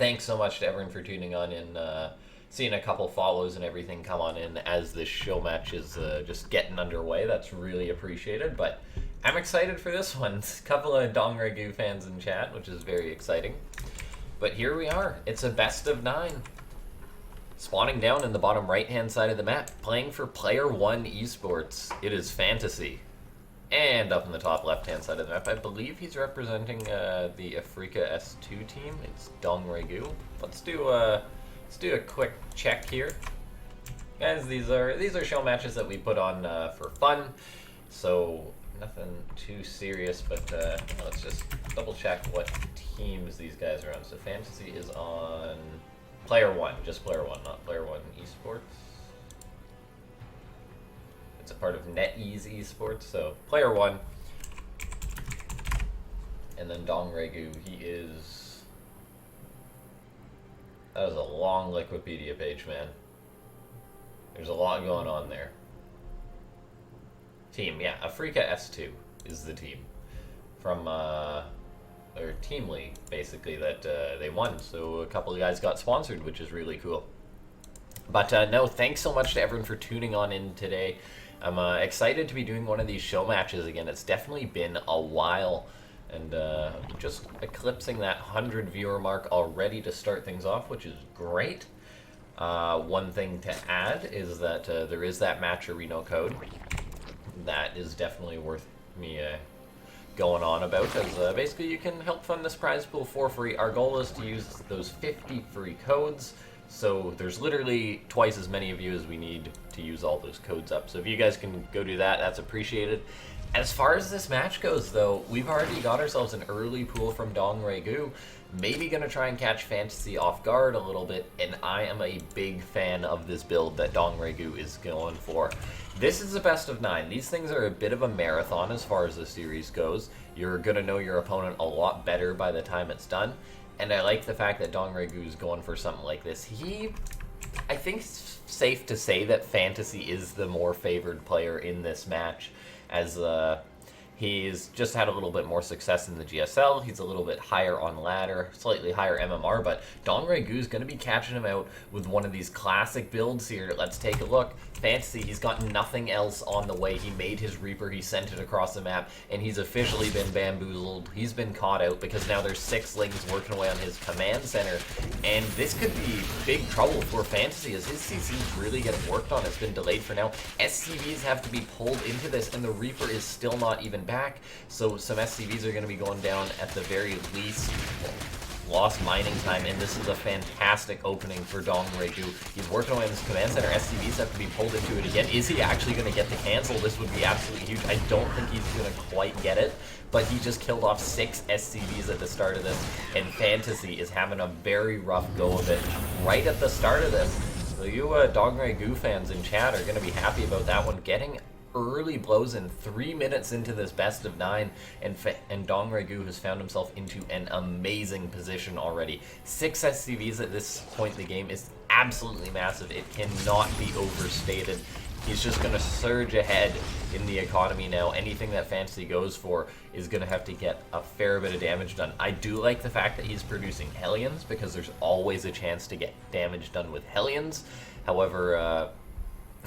thanks so much to everyone for tuning on and seeing a couple follows and everything come on in as this show match is just getting underway. That's really appreciated, but I'm excited for this one. A couple of DongRaeGu fans in chat, which is very exciting. But here we are. It's a best of 9. Spawning down in the bottom right-hand side of the map, playing for Player 1 Esports. It is FanTaSy. And up in the top left-hand side of the map, I believe he's representing the Africa S2 team. It's DongRaeGu. Let's do a quick check here, guys. These are show matches that we put on for fun, so nothing too serious. But let's just double check what teams these guys are on. So FanTaSy is on Player 1, just Player 1, not Player 1 Esports. It's a part of NetEase Esports, so Player 1. And then DongRaeGu, he is... That was a long Wikipedia page, man. There's a lot going on there. Team, yeah, Africa S2 is the team. From, their team league, basically, that they won. So a couple of guys got sponsored, which is really cool. But no, thanks so much to everyone for tuning on in today. I'm excited to be doing one of these show matches again. It's definitely been a while, and just eclipsing that 100 viewer mark already to start things off, which is great. One thing to add is that there is that match arena code. That is definitely worth me going on about, as basically you can help fund this prize pool for free. Our goal is to use those 50 free codes. So there's literally twice as many of you as we need to use all those codes up. So if you guys can go do that, that's appreciated. As far as this match goes, though, we've already got ourselves an early pool from DongRaeGu. Maybe going to try and catch FanTaSy off guard a little bit, and I am a big fan of this build that DongRaeGu is going for. This is a best of 9. These things are a bit of a marathon as far as the series goes. You're going to know your opponent a lot better by the time it's done. And I like the fact that DongRaeGu is going for something like this. I think it's safe to say that FanTaSy is the more favored player in this match, as he's just had a little bit more success in the GSL. He's a little bit higher on ladder, slightly higher MMR, but DongRaeGu is going to be catching him out with one of these classic builds here. Let's take a look. FanTaSy, he's got nothing else on the way. He made his Reaper, he sent it across the map, and he's officially been bamboozled. He's been caught out because now there's 6 lings working away on his command center, and this could be big trouble for FanTaSy as his CC's really getting worked on. It's been delayed for now. SCVs have to be pulled into this, and the Reaper is still not even back, so some SCVs are going to be going down at the very least. Lost mining time, and this is a fantastic opening for DongRaeGu. He's working away on his command center. SCVs have to be pulled into it again. Is he actually going to get the cancel? This would be absolutely huge. I don't think he's going to quite get it, but he just killed off 6 SCVs at the start of this, and FanTaSy is having a very rough go of it right at the start of this. So you DongRaeGu fans in chat are going to be happy about that one. Getting early blows in 3 minutes into this best of 9, and DongRaeGu has found himself into an amazing position already. 6 SCVs at this point in the game is absolutely massive. It cannot be overstated. He's just going to surge ahead in the economy now. Anything that FanTaSy goes for is going to have to get a fair bit of damage done. I do like the fact that he's producing Hellions, because there's always a chance to get damage done with Hellions. However,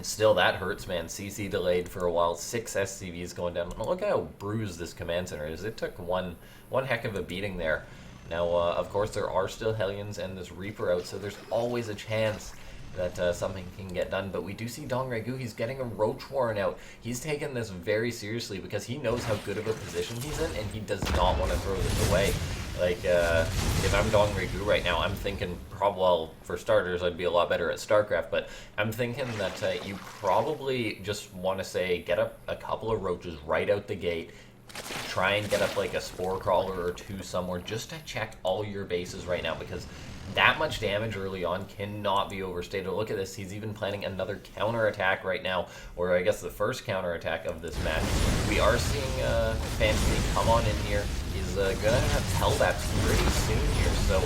still, that hurts, man. CC delayed for a while. 6 SCVs going down. Look how bruised this command center is. It took one heck of a beating there. Now, of course, there are still Hellions and this Reaper out, so there's always a chance that something can get done. But we do see DongRaeGu, he's getting a Roach Warren out. He's taken this very seriously because he knows how good of a position he's in, and he does not want to throw this away. Like, if I'm DongRaeGu right now, I'm thinking, well, for starters, I'd be a lot better at Starcraft, but I'm thinking that you probably just want to say, get up a couple of roaches right out the gate, try and get up like a spore crawler or 2 somewhere, just to check all your bases right now, because that much damage early on cannot be overstated. Look at this, he's even planning another counter-attack right now, or I guess the first counter-attack of this match. We are seeing FanTaSy come on in here. He's gonna have Hellbats pretty soon here, so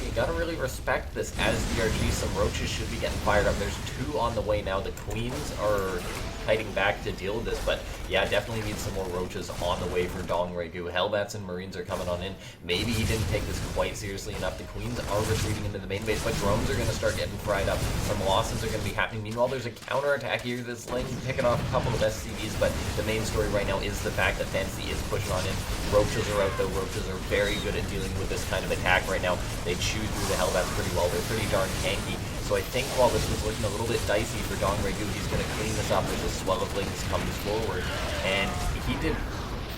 you gotta really respect this. As DRG, some roaches should be getting fired up. There's 2 on the way now. The queens are fighting back to deal with this, but yeah, definitely need some more roaches on the way for DongRaeGu. Hellbats and Marines are coming on in. Maybe he didn't take this quite seriously enough. The Queens are retreating into the main base, but drones are going to start getting fried up. Some losses are going to be happening. Meanwhile, there's a counterattack here. This lane picking off a couple of SCVs, but the main story right now is the fact that FanTaSy is pushing on in. Roaches are out, though. Roaches are very good at dealing with this kind of attack right now. They chew through the Hellbats pretty well. They're pretty darn tanky. So I think while this was looking a little bit dicey for DongRaeGu, he's going to clean this up as the swell of links comes forward. And he did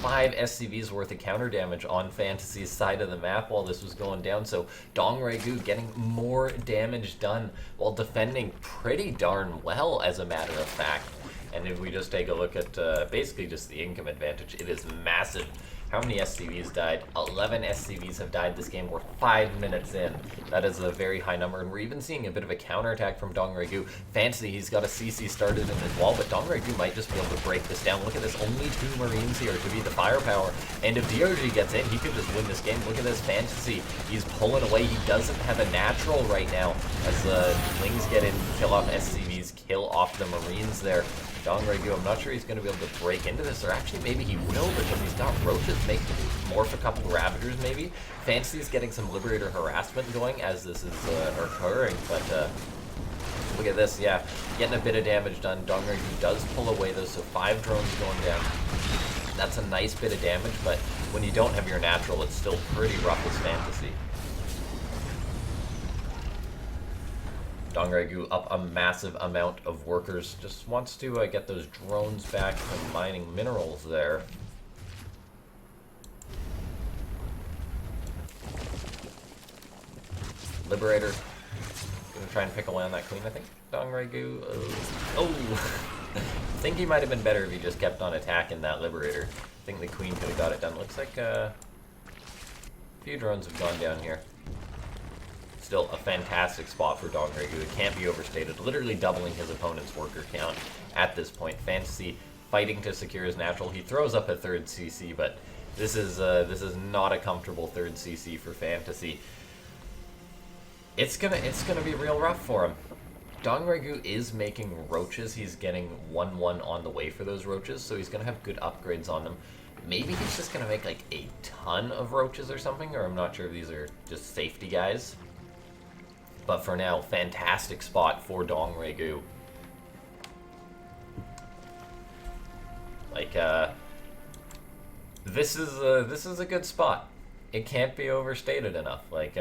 5 SCVs worth of counter damage on FanTaSy's side of the map while this was going down. So DongRaeGu getting more damage done while defending pretty darn well, as a matter of fact. And if we just take a look at basically just the income advantage, it is massive. How many SCVs died? 11 SCVs have died this game. We're 5 minutes in. That is a very high number, and we're even seeing a bit of a counterattack from DongRaeGu. FanTaSy, he's got a CC started in his wall, but DongRaeGu might just be able to break this down. Look at this, only 2 Marines here to be the firepower, and if DRG gets in, he could just win this game. Look at this, FanTaSy, he's pulling away. He doesn't have a natural right now, as the Lings get in, kill off SCVs, kill off the Marines there. DongRaeGu, I'm not sure he's going to be able to break into this, or actually maybe he will, because he's got roaches, make morph a couple Ravagers maybe. FanTaSy's getting some Liberator harassment going as this is occurring, but look at this, yeah, getting a bit of damage done. DongRaeGu does pull away though, so 5 drones going down. That's a nice bit of damage, but when you don't have your natural, it's still pretty rough as FanTaSy. DongRaeGu up a massive amount of workers. Just wants to get those drones back from mining minerals there. Liberator. Gonna try and pick away on that queen, I think. DongRaeGu. Oh! I think he might have been better if he just kept on attacking that Liberator. I think the queen could have got it done. Looks like a few drones have gone down here. Still a fantastic spot for DongRaeGu. It can't be overstated. Literally doubling his opponent's worker count at this point. FanTaSy fighting to secure his natural. He throws up a 3rd CC, but this is not a comfortable 3rd CC for FanTaSy. It's gonna be real rough for him. DongRaeGu is making roaches. He's getting 1-1 on the way for those roaches, so he's gonna have good upgrades on them. Maybe he's just gonna make like a ton of roaches or something, or I'm not sure if these are just safety guys. But for now, fantastic spot for DongRaeGu. Like, this is a good spot. It can't be overstated enough. Like,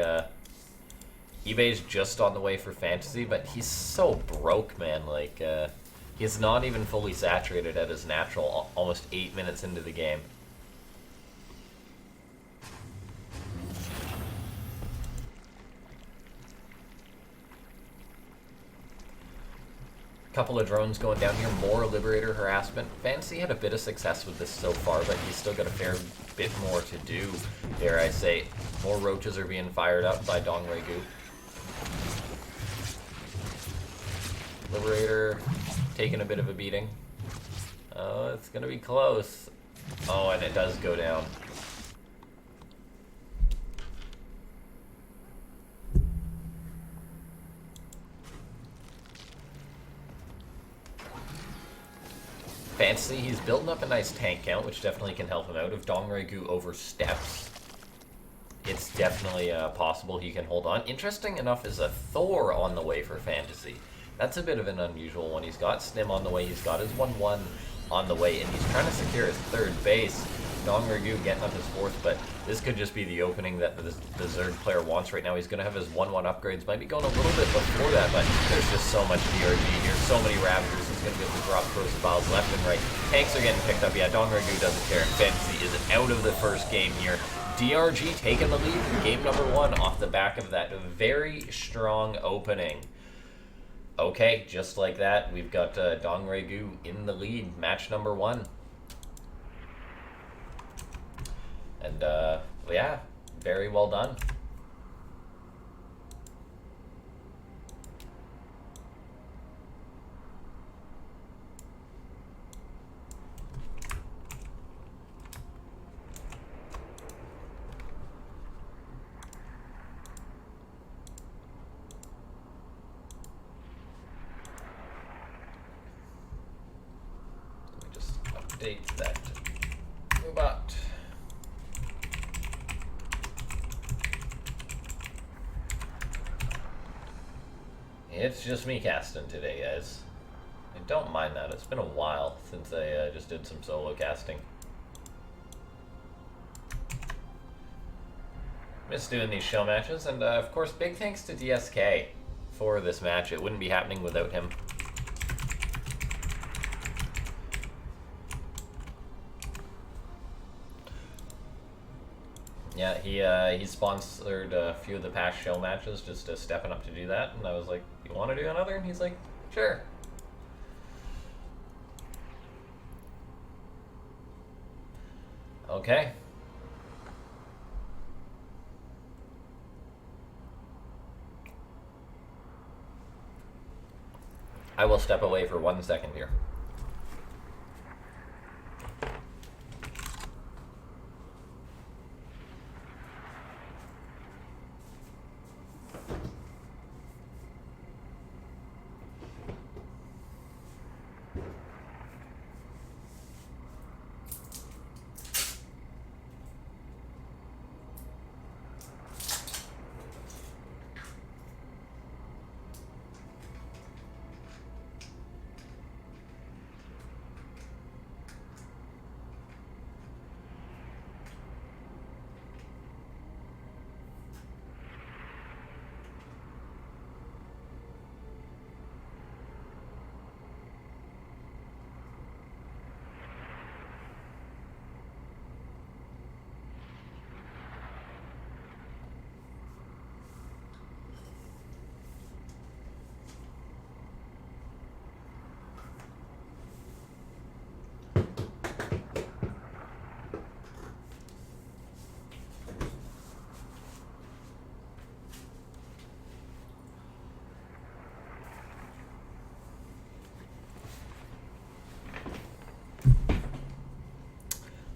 eBay's just on the way for FanTaSy, but he's so broke, man. Like, he's not even fully saturated at his natural, almost 8 minutes into the game. Couple of drones going down here, more Liberator harassment. FanTaSy had a bit of success with this so far, but he's still got a fair bit more to do, dare I say. More roaches are being fired up by DongRaeGu. Liberator taking a bit of a beating. Oh, it's gonna be close. Oh, and it does go down. FanTaSy, he's building up a nice tank count, which definitely can help him out. If DongRaeGu oversteps, it's definitely possible he can hold on. Interesting enough is a Thor on the way for FanTaSy. That's a bit of an unusual one. He's got Stim on the way, he's got his 1-1 on the way, and he's trying to secure his 3rd base. DongRaeGu getting up his 4th, but this could just be the opening that the Zerg player wants right now. He's going to have his 1-1 upgrades. Might be going a little bit before that, but there's just so much DRG here. So many Ravagers. He's going to be able to drop Protobiles left and right. Tanks are getting picked up. Yeah, DongRaeGu doesn't care. FanTaSy is out of the first game here. DRG taking the lead in game number 1 off the back of that very strong opening. Okay, just like that, we've got DongRaeGu in the lead. Match number 1. And, yeah, very well done. update that robot. It's just me casting today, guys. I don't mind that. It's been a while since I just did some solo casting. Miss doing these show matches, and of course, big thanks to DSK for this match. It wouldn't be happening without him. Yeah, he sponsored a few of the past show matches, just stepping up to do that, and I was like, "You want to do another?" And he's like, "Sure." Okay. I will step away for 1 second here.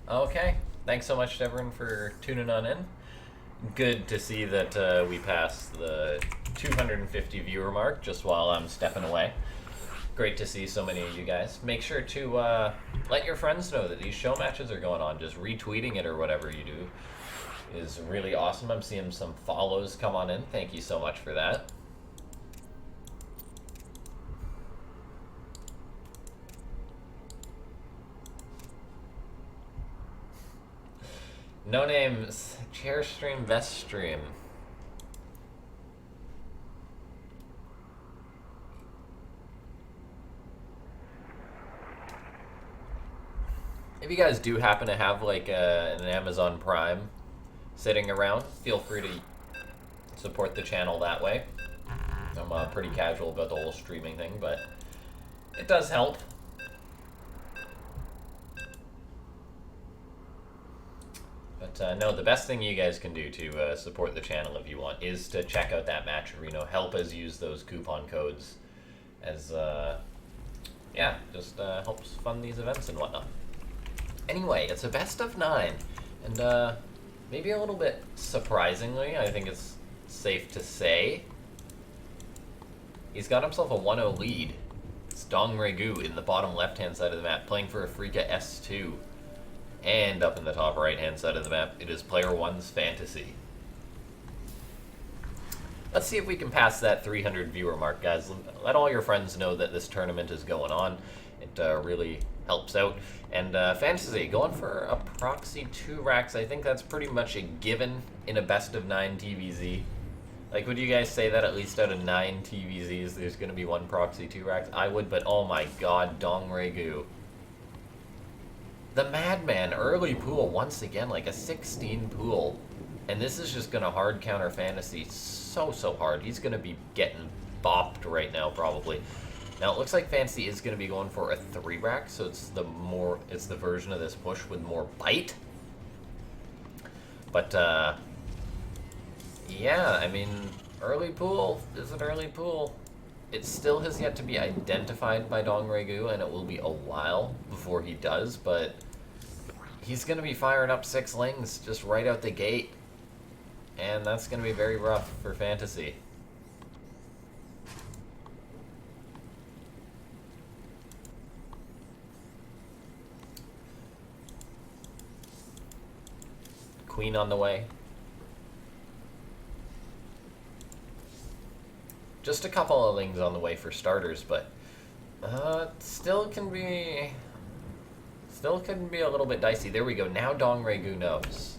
Okay, thanks so much to everyone for tuning on in. Good to see that we passed the 250 viewer mark just while I'm stepping away. Great to see so many of you guys. Make sure to let your friends know that these show matches are going on. Just retweeting it or whatever you do is really awesome. I'm seeing some follows come on in. Thank you so much for that. No names, chair stream, vest stream. If you guys do happen to have like an Amazon Prime sitting around, feel free to support the channel that way. I'm pretty casual about the whole streaming thing, but it does help. But no, the best thing you guys can do to support the channel if you want is to check out that match arena. Help us use those coupon codes as, yeah, just helps fund these events and whatnot. Anyway, it's a best of 9, and maybe a little bit surprisingly, I think it's safe to say, he's got himself a 1-0 lead. It's DongRaeGu in the bottom left-hand side of the map, playing for Afrika S2. And up in the top right-hand side of the map, it is player 1's FanTaSy. Let's see if we can pass that 300 viewer mark, guys. Let all your friends know that this tournament is going on. It really helps out. And FanTaSy, going for a proxy 2 racks, I think that's pretty much a given in a best of 9 TvZ. Like, would you guys say that at least out of 9 TvZs, there's going to be 1 proxy 2 racks? I would, but oh my god, DongRaeGu. The Madman, early pool once again, like a 16 pool. And this is just going to hard counter FanTaSy so hard. He's going to be getting bopped right now, probably. Now, it looks like FanTaSy is going to be going for a 3 rack, so it's the version of this push with more bite. But, yeah, I mean, early pool is an early pool. It still has yet to be identified by DongRaeGu, and it will be a while before he does, but he's going to be firing up 6 lings just right out the gate, and that's going to be very rough for FanTaSy. queen on the way. Just a couple of lings on the way for starters, but still can be a little bit dicey. There we go. Now DongRaeGu knows.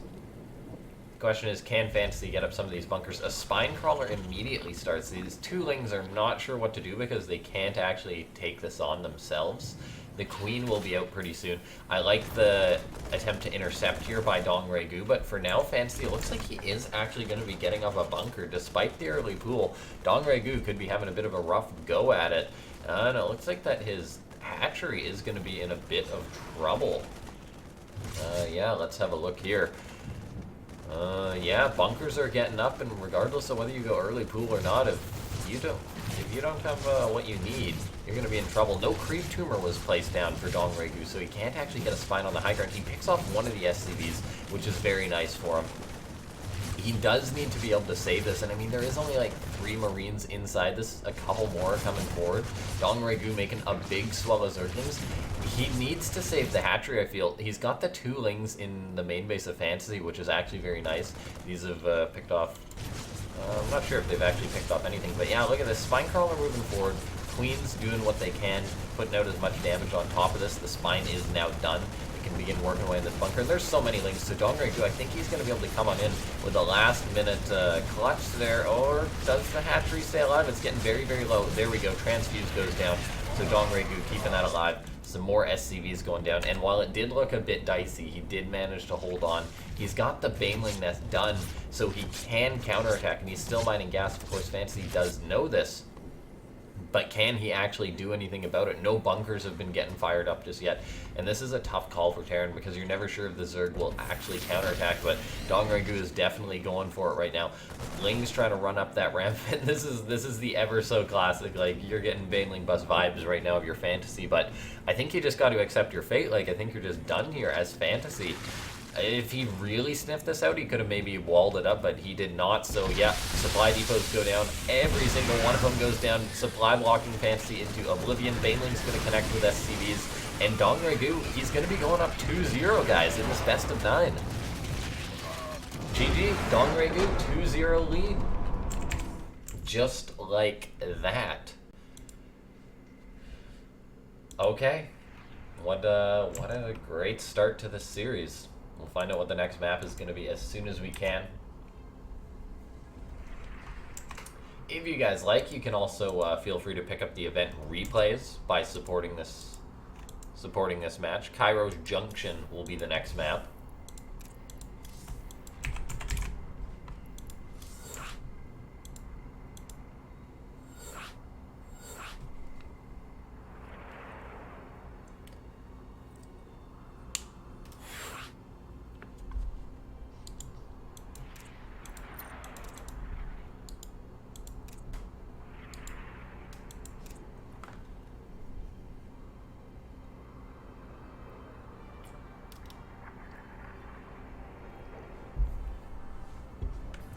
Question is, can FanTaSy get up some of these bunkers? A spine crawler immediately starts. These two lings are not sure what to do because they can't actually take this on themselves. The queen will be out pretty soon. I like the attempt to intercept here by DongRaeGu, but for now, FanTaSy looks like he is actually going to be getting up a bunker despite the early pool. DongRaeGu could be having a bit of a rough go at it. And it looks like that his hatchery is going to be in a bit of trouble. Yeah, let's have a look here. Yeah, bunkers are getting up, and regardless of whether you go early pool or not, if you don't have what you need, you're going to be in trouble. No creep tumor was placed down for DongRaeGu, so he can't actually get a spine on the high ground. He picks off one of the SCVs, which is very nice for him. He does need to be able to save this, and I mean, there is only like 3 Marines inside this, a couple more coming forward. DongRaeGu making a big swell of Zerglings. He needs to save the hatchery, I feel. He's got the 2 lings in the main base of FanTaSy, which is actually very nice. These have picked off... I'm not sure if they've actually picked off anything, but yeah, look at this. Spine crawler moving forward. Queens doing what they can, putting out as much damage on top of this. The spine is now done. Can begin working away in this bunker. And there's so many links to DongRaeGu. I think he's going to be able to come on in with a last-minute clutch there. Or does the hatchery stay alive? It's getting very, very low. There we go. Transfuse goes down. So DongRaeGu keeping that alive. Some more SCVs going down. And while it did look a bit dicey, he did manage to hold on. He's got the Baneling Nest done, so he can counterattack. And he's still mining gas. Of course, FanTaSy does know this. But can he actually do anything about it? No bunkers have been getting fired up just yet. And this is a tough call for Terran because you're never sure if the Zerg will actually counterattack. But DongRaeGu is definitely going for it right now. Ling's trying to run up that ramp. And this is the ever so classic. Like, you're getting Baneling Bus vibes right now of your FanTaSy. But I think you just got to accept your fate. Like, I think you're just done here as FanTaSy. If he really sniffed this out, he could have maybe walled it up, but he did not. So yeah, supply depots go down. Every single one of them goes down. Supply blocking FanTaSy into oblivion. Baneling's going to connect with SCVs. And DongRaeGu, he's going to be going up 2-0, guys, in this best of 9. GG, DongRaeGu, 2-0 lead. Just like that. Okay. What a great start to this series. We'll find out what the next map is going to be as soon as we can. If you guys like, you can also feel free to pick up the event replays by supporting this match. Cairo's Junction will be the next map.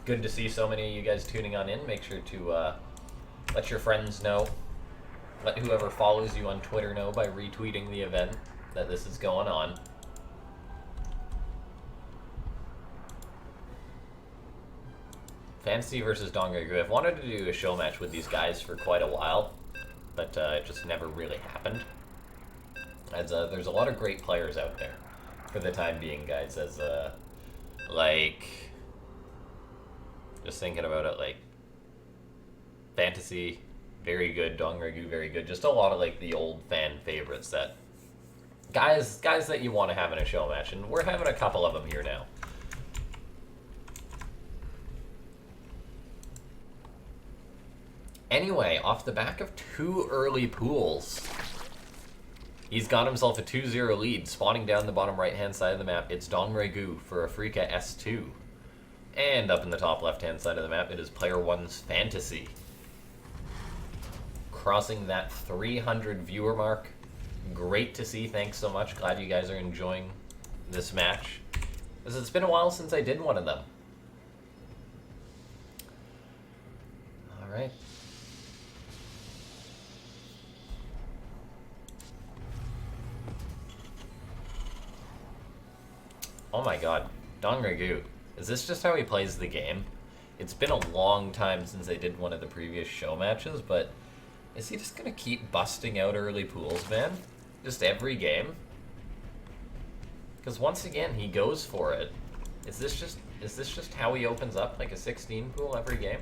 Good to see so many of you guys tuning on in. Make sure to let your friends know. Let whoever follows you on Twitter know by retweeting the event that this is going on. FanTaSy versus DongRaeGu. I've wanted to do a show match with these guys for quite a while, but it just never really happened. As there's a lot of great players out there for the time being, guys. As like, just thinking about it, like FanTaSy, very good. DongRaeGu, very good. Just a lot of like the old fan favorites that guys that you want to have in a show match, and we're having a couple of them here now. Anyway, off the back of 2 early pools, he's got himself a 2-0 lead. Spawning down the bottom right-hand side of the map, it's DongRaeGu for Afrika S2. And up in the top left-hand side of the map, it is Player 1's FanTaSy. Crossing that 300 viewer mark. Great to see. Thanks so much. Glad you guys are enjoying this match, because it's been a while since I did one of them. All right. Oh my god, DongRaeGu. Is this just how he plays the game? It's been a long time since they did one of the previous show matches, but is he just gonna keep busting out early pools, man? Just every game? Because once again, he goes for it. Is this just how he opens up, like a 16 pool every game?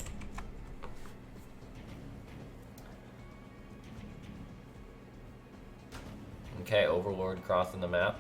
Okay, Overlord crossing the map.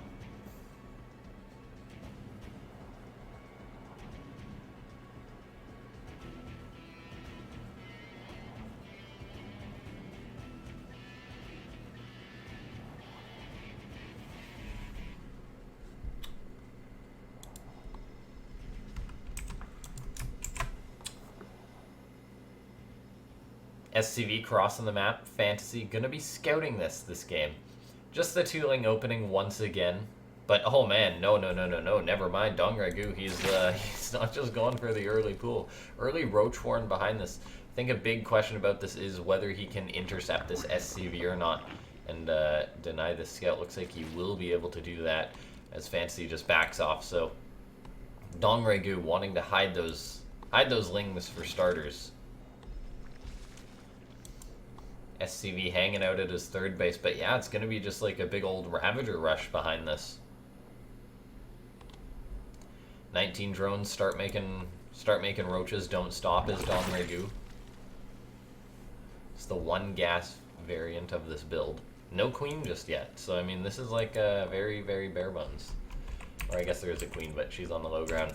SCV crossing the map. FanTaSy gonna be scouting this game. Just the two-ling opening once again. But, oh man, no, never mind. DongRaeGu, he's not just going for the early pool. Early Roach Warren behind this. I think a big question about this is whether he can intercept this SCV or not and deny the scout. Looks like he will be able to do that as FanTaSy just backs off. So, DongRaeGu wanting to hide those lings for starters. SCV hanging out at his third base, but yeah, it's gonna be just like a big old Ravager rush behind this. 19 drones start making roaches, don't stop as DongRaeGu. It's the one gas variant of this build. No queen just yet, so I mean this is like very, very bare bones. Or I guess there is a queen, but she's on the low ground.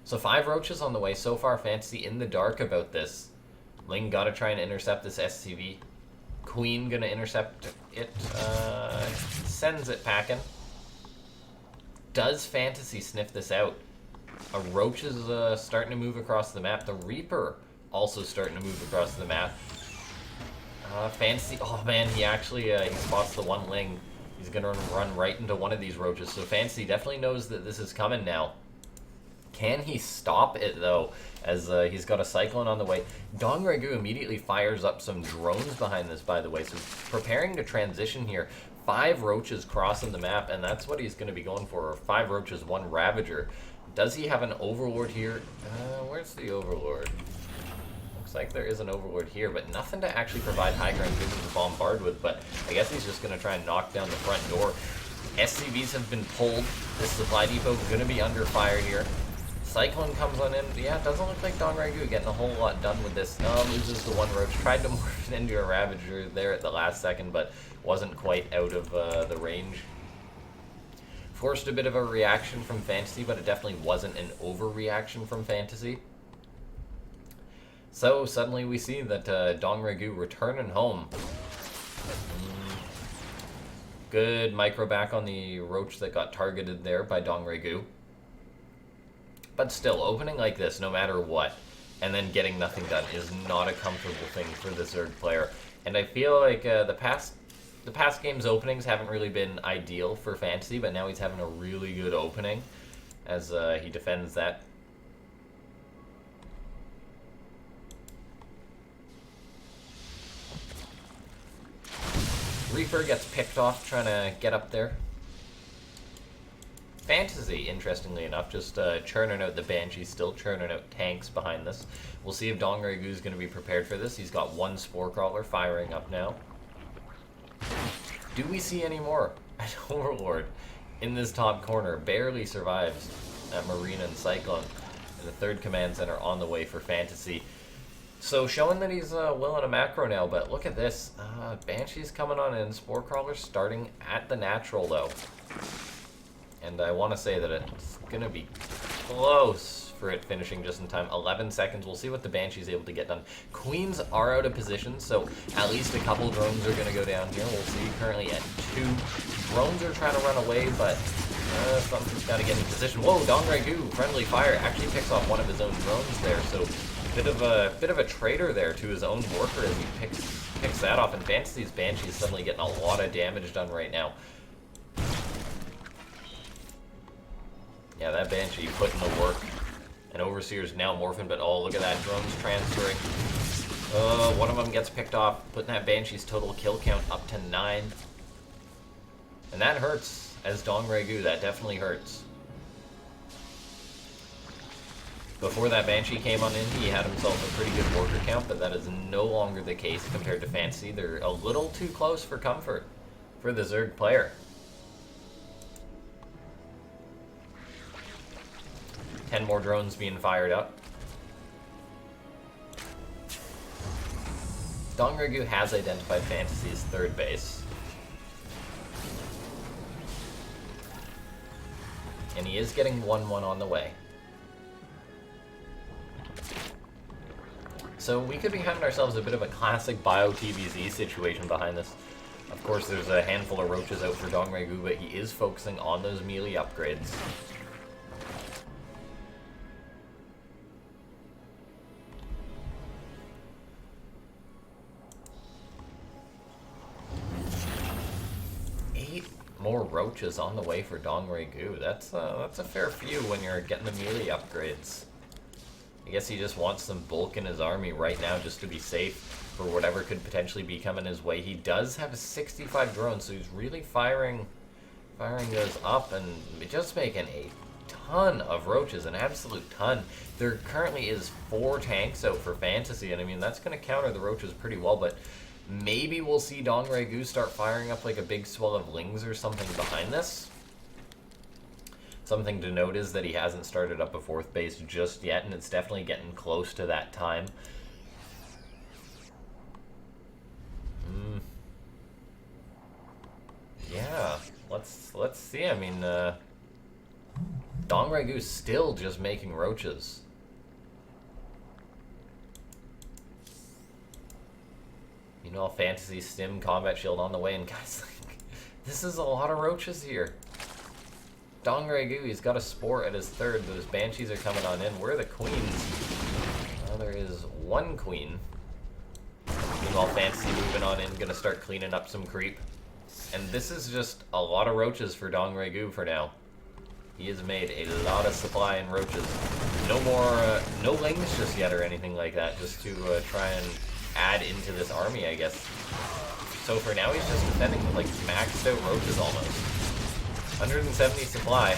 So 5 roaches on the way. So far, FanTaSy in the dark about this. Ling gotta try and intercept this SCV. Queen gonna intercept it. Sends it packing. Does FanTaSy sniff this out? A Roach is starting to move across the map. The Reaper also starting to move across the map. FanTaSy, oh man, he actually he spots the one Ling. He's gonna run right into one of these Roaches. So FanTaSy definitely knows that this is coming now. Can he stop it, though, as he's got a Cyclone on the way? DongRaeGu immediately fires up some drones behind this, by the way, so preparing to transition here. 5 Roaches crossing the map, and that's what he's going to be going for. 5 Roaches, 1 Ravager. Does he have an Overlord here? Where's the Overlord? Looks like there is an Overlord here, but nothing to actually provide high ground vision to bombard with, but I guess he's just going to try and knock down the front door. SCVs have been pulled. This supply depot is going to be under fire here. Cyclone comes on in. Yeah, it doesn't look like DongRaeGu getting a whole lot done with this. Loses the one Roach. Tried to morph it into a Ravager there at the last second, but wasn't quite out of the range. Forced a bit of a reaction from FanTaSy, but it definitely wasn't an overreaction from FanTaSy. So suddenly we see that DongRaeGu returning home. Good micro back on the Roach that got targeted there by DongRaeGu. But still, opening like this, no matter what, and then getting nothing done is not a comfortable thing for the Zerg player. And I feel like the past game's openings haven't really been ideal for FanTaSy, but now he's having a really good opening as he defends that. Reaper gets picked off trying to get up there. FanTaSy, interestingly enough, just churning out the Banshees, still churning out tanks behind this. We'll see if DongRaeGu is going to be prepared for this. He's got 1 Spore Crawler firing up now. Do we see any more? An Overlord in this top corner barely survives that Marina and Cyclone. And the 3rd command center on the way for FanTaSy. So showing that he's willing a macro now, but look at this. Banshees coming on in, Spore Crawler starting at the natural though. And I want to say that it's going to be close for it finishing just in time. 11 seconds. We'll see what the Banshee's able to get done. Queens are out of position, so at least a couple drones are going to go down here. We'll see. Currently at 2. Drones are trying to run away, but something's got to get in position. Whoa, DongRaeGu, friendly fire, actually picks off one of his own drones there. So bit of a traitor there to his own worker as he picks that off. And FanTaSy's Banshee is suddenly getting a lot of damage done right now. Yeah, that Banshee putting the work. And Overseer's now morphing, but oh, look at that, drones transferring. One of them gets picked off, putting that Banshee's total kill count up to 9. And that hurts, as DongRaeGu, that definitely hurts. Before that Banshee came on in, he had himself a pretty good worker count, but that is no longer the case compared to FanTaSy. They're a little too close for comfort for the Zerg player. 10 more drones being fired up. DongRaeGu has identified FanTaSy's third base. And he is getting 1-1 on the way. So we could be having ourselves a bit of a classic bio TvZ situation behind this. Of course, there's a handful of roaches out for DongRaeGu, but he is focusing on those melee upgrades. More roaches on the way for DongRaeGu. That's a fair few when you're getting the melee upgrades. I guess he just wants some bulk in his army right now just to be safe for whatever could potentially be coming his way. He does have 65 drones, so he's really firing those up and just making a ton of roaches, an absolute ton. There currently is 4 tanks out for FanTaSy, and I mean that's going to counter the roaches pretty well, but maybe we'll see DongRaeGu start firing up like a big swell of lings or something behind this. Something to note is that he hasn't started up a 4th base just yet, and it's definitely getting close to that time. Yeah, let's see. I mean, DongRaeGu's still just making roaches. You know, FanTaSy Stim Combat Shield on the way, and guys, like, this is a lot of roaches here. DongRaeGu, he's got a spore at his 3rd. Those Banshees are coming on in. Where are the queens? Well, there is 1 queen. Meanwhile, FanTaSy moving on in, gonna start cleaning up some creep. And this is just a lot of roaches for DongRaeGu for now. He has made a lot of supply in roaches. No more, no lings just yet or anything like that, just to try and add into this army, I guess. So for now, he's just defending with like maxed out roaches almost. 170 supply.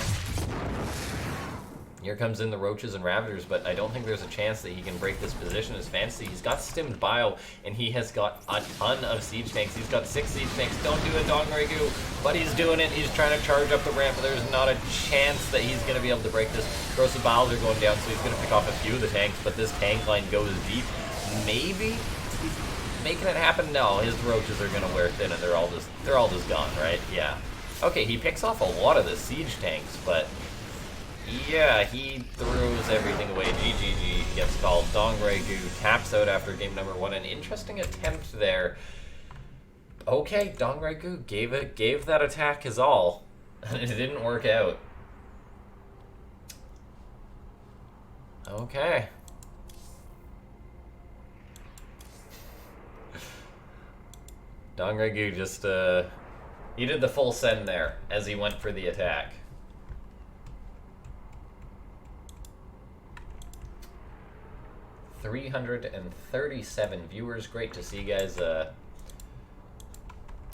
Here comes in the roaches and ravagers, but I don't think there's a chance that he can break this position as FanTaSy. He's got stimmed bio, and he has got a ton of siege tanks. He's got 6 siege tanks. Don't do it, DongRaeGu, but he's doing it. He's trying to charge up the ramp, but there's not a chance that he's going to be able to break this. Corrosive Biles are going down, so he's going to pick off a few of the tanks, but this tank line goes deep. Maybe making it happen? No, his roaches are going to wear thin, and they're all just gone, right? Yeah. Okay, he picks off a lot of the siege tanks, but yeah, he throws everything away. GGG gets called. DongRaeGu taps out after game number 1. An interesting attempt there. Okay, DongRaeGu gave that attack his all, and it didn't work out. Okay. DongRaeGu just, he did the full send there as he went for the attack. $337 viewers. Great to see, guys. Let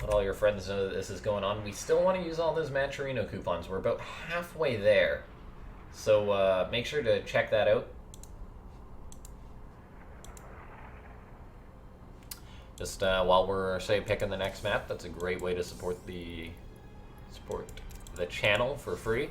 all your friends know that this is going on. We still want to use all those Matcherino coupons. We're about halfway there. So make sure to check that out. Just while we're, say, picking the next map, that's a great way to support the channel for free.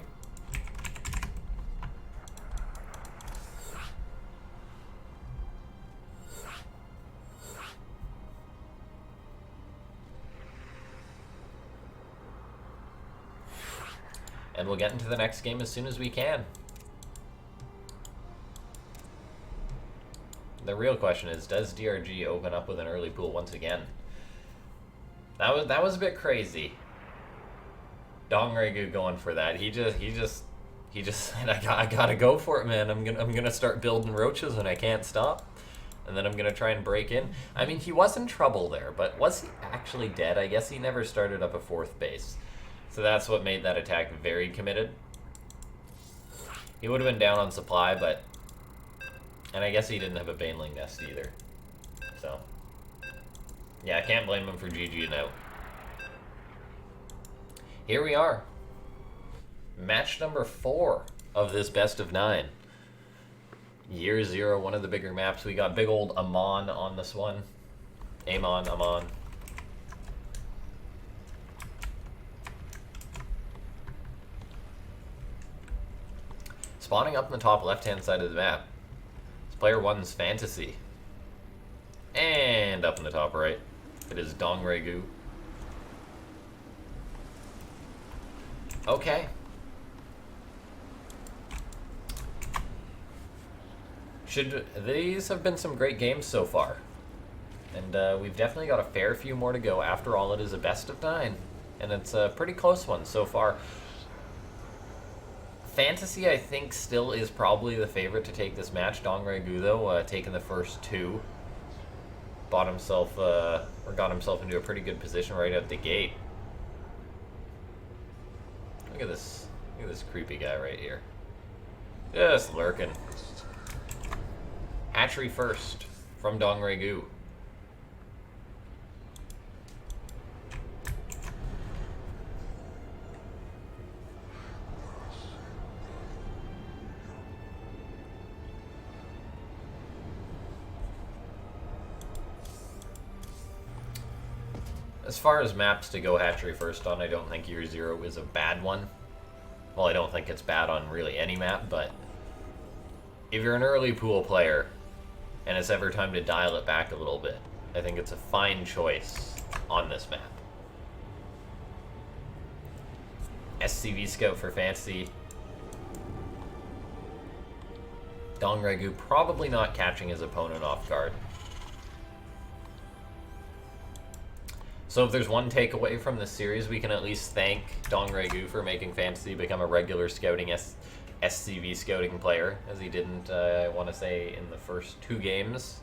And we'll get into the next game as soon as we can. The real question is, does DRG open up with an early pool once again? That was a bit crazy. DongRaeGu going for that. He just said, I gotta go for it, man. I'm gonna start building roaches and I can't stop. And then I'm gonna try and break in. I mean, he was in trouble there, but was he actually dead? I guess he never started up a 4th base. So that's what made that attack very committed. He would have been down on supply, but... And I guess he didn't have a Baneling nest either. So... Yeah, I can't blame him for GGing out. Here we are. Match number 4 of this best of 9. Year Zero, one of the bigger maps. We got big old Amon on this one. Amon. Spawning up in the top left-hand side of the map. It's player 1's FanTaSy. And up in the top right, it is DongRaeGu. Okay. These have been some great games so far. And we've definitely got a fair few more to go. After all, it is a best of 9. And it's a pretty close one so far. FanTaSy, I think, still is probably the favorite to take this match. DongRaeGu, though, taking the first 2. Got himself into a pretty good position right out the gate. Look at this creepy guy right here. Just lurking. Hatchery first from DongRaeGu. As far as maps to go hatchery first on, I don't think Year Zero is a bad one. Well, I don't think it's bad on really any map, but if you're an early pool player and it's ever time to dial it back a little bit, I think it's a fine choice on this map. SCV Scout for FanTaSy. DongRaeGu probably not catching his opponent off guard. So if there's one takeaway from this series, we can at least thank DongRaeGu for making FanTaSy become a regular scouting SCV scouting player, as he didn't, I want to say, in the first 2 games.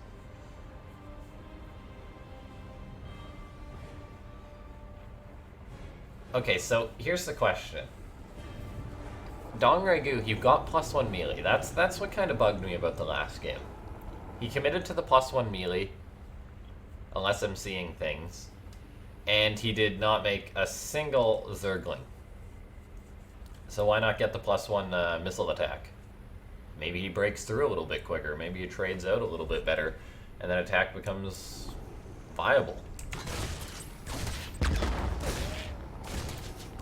Okay, so here's the question. DongRaeGu, you've got +1 melee. That's what kind of bugged me about the last game. He committed to the +1 melee, unless I'm seeing things. And he did not make a single Zergling. So why not get the +1 missile attack? Maybe he breaks through a little bit quicker. Maybe he trades out a little bit better, and then attack becomes viable.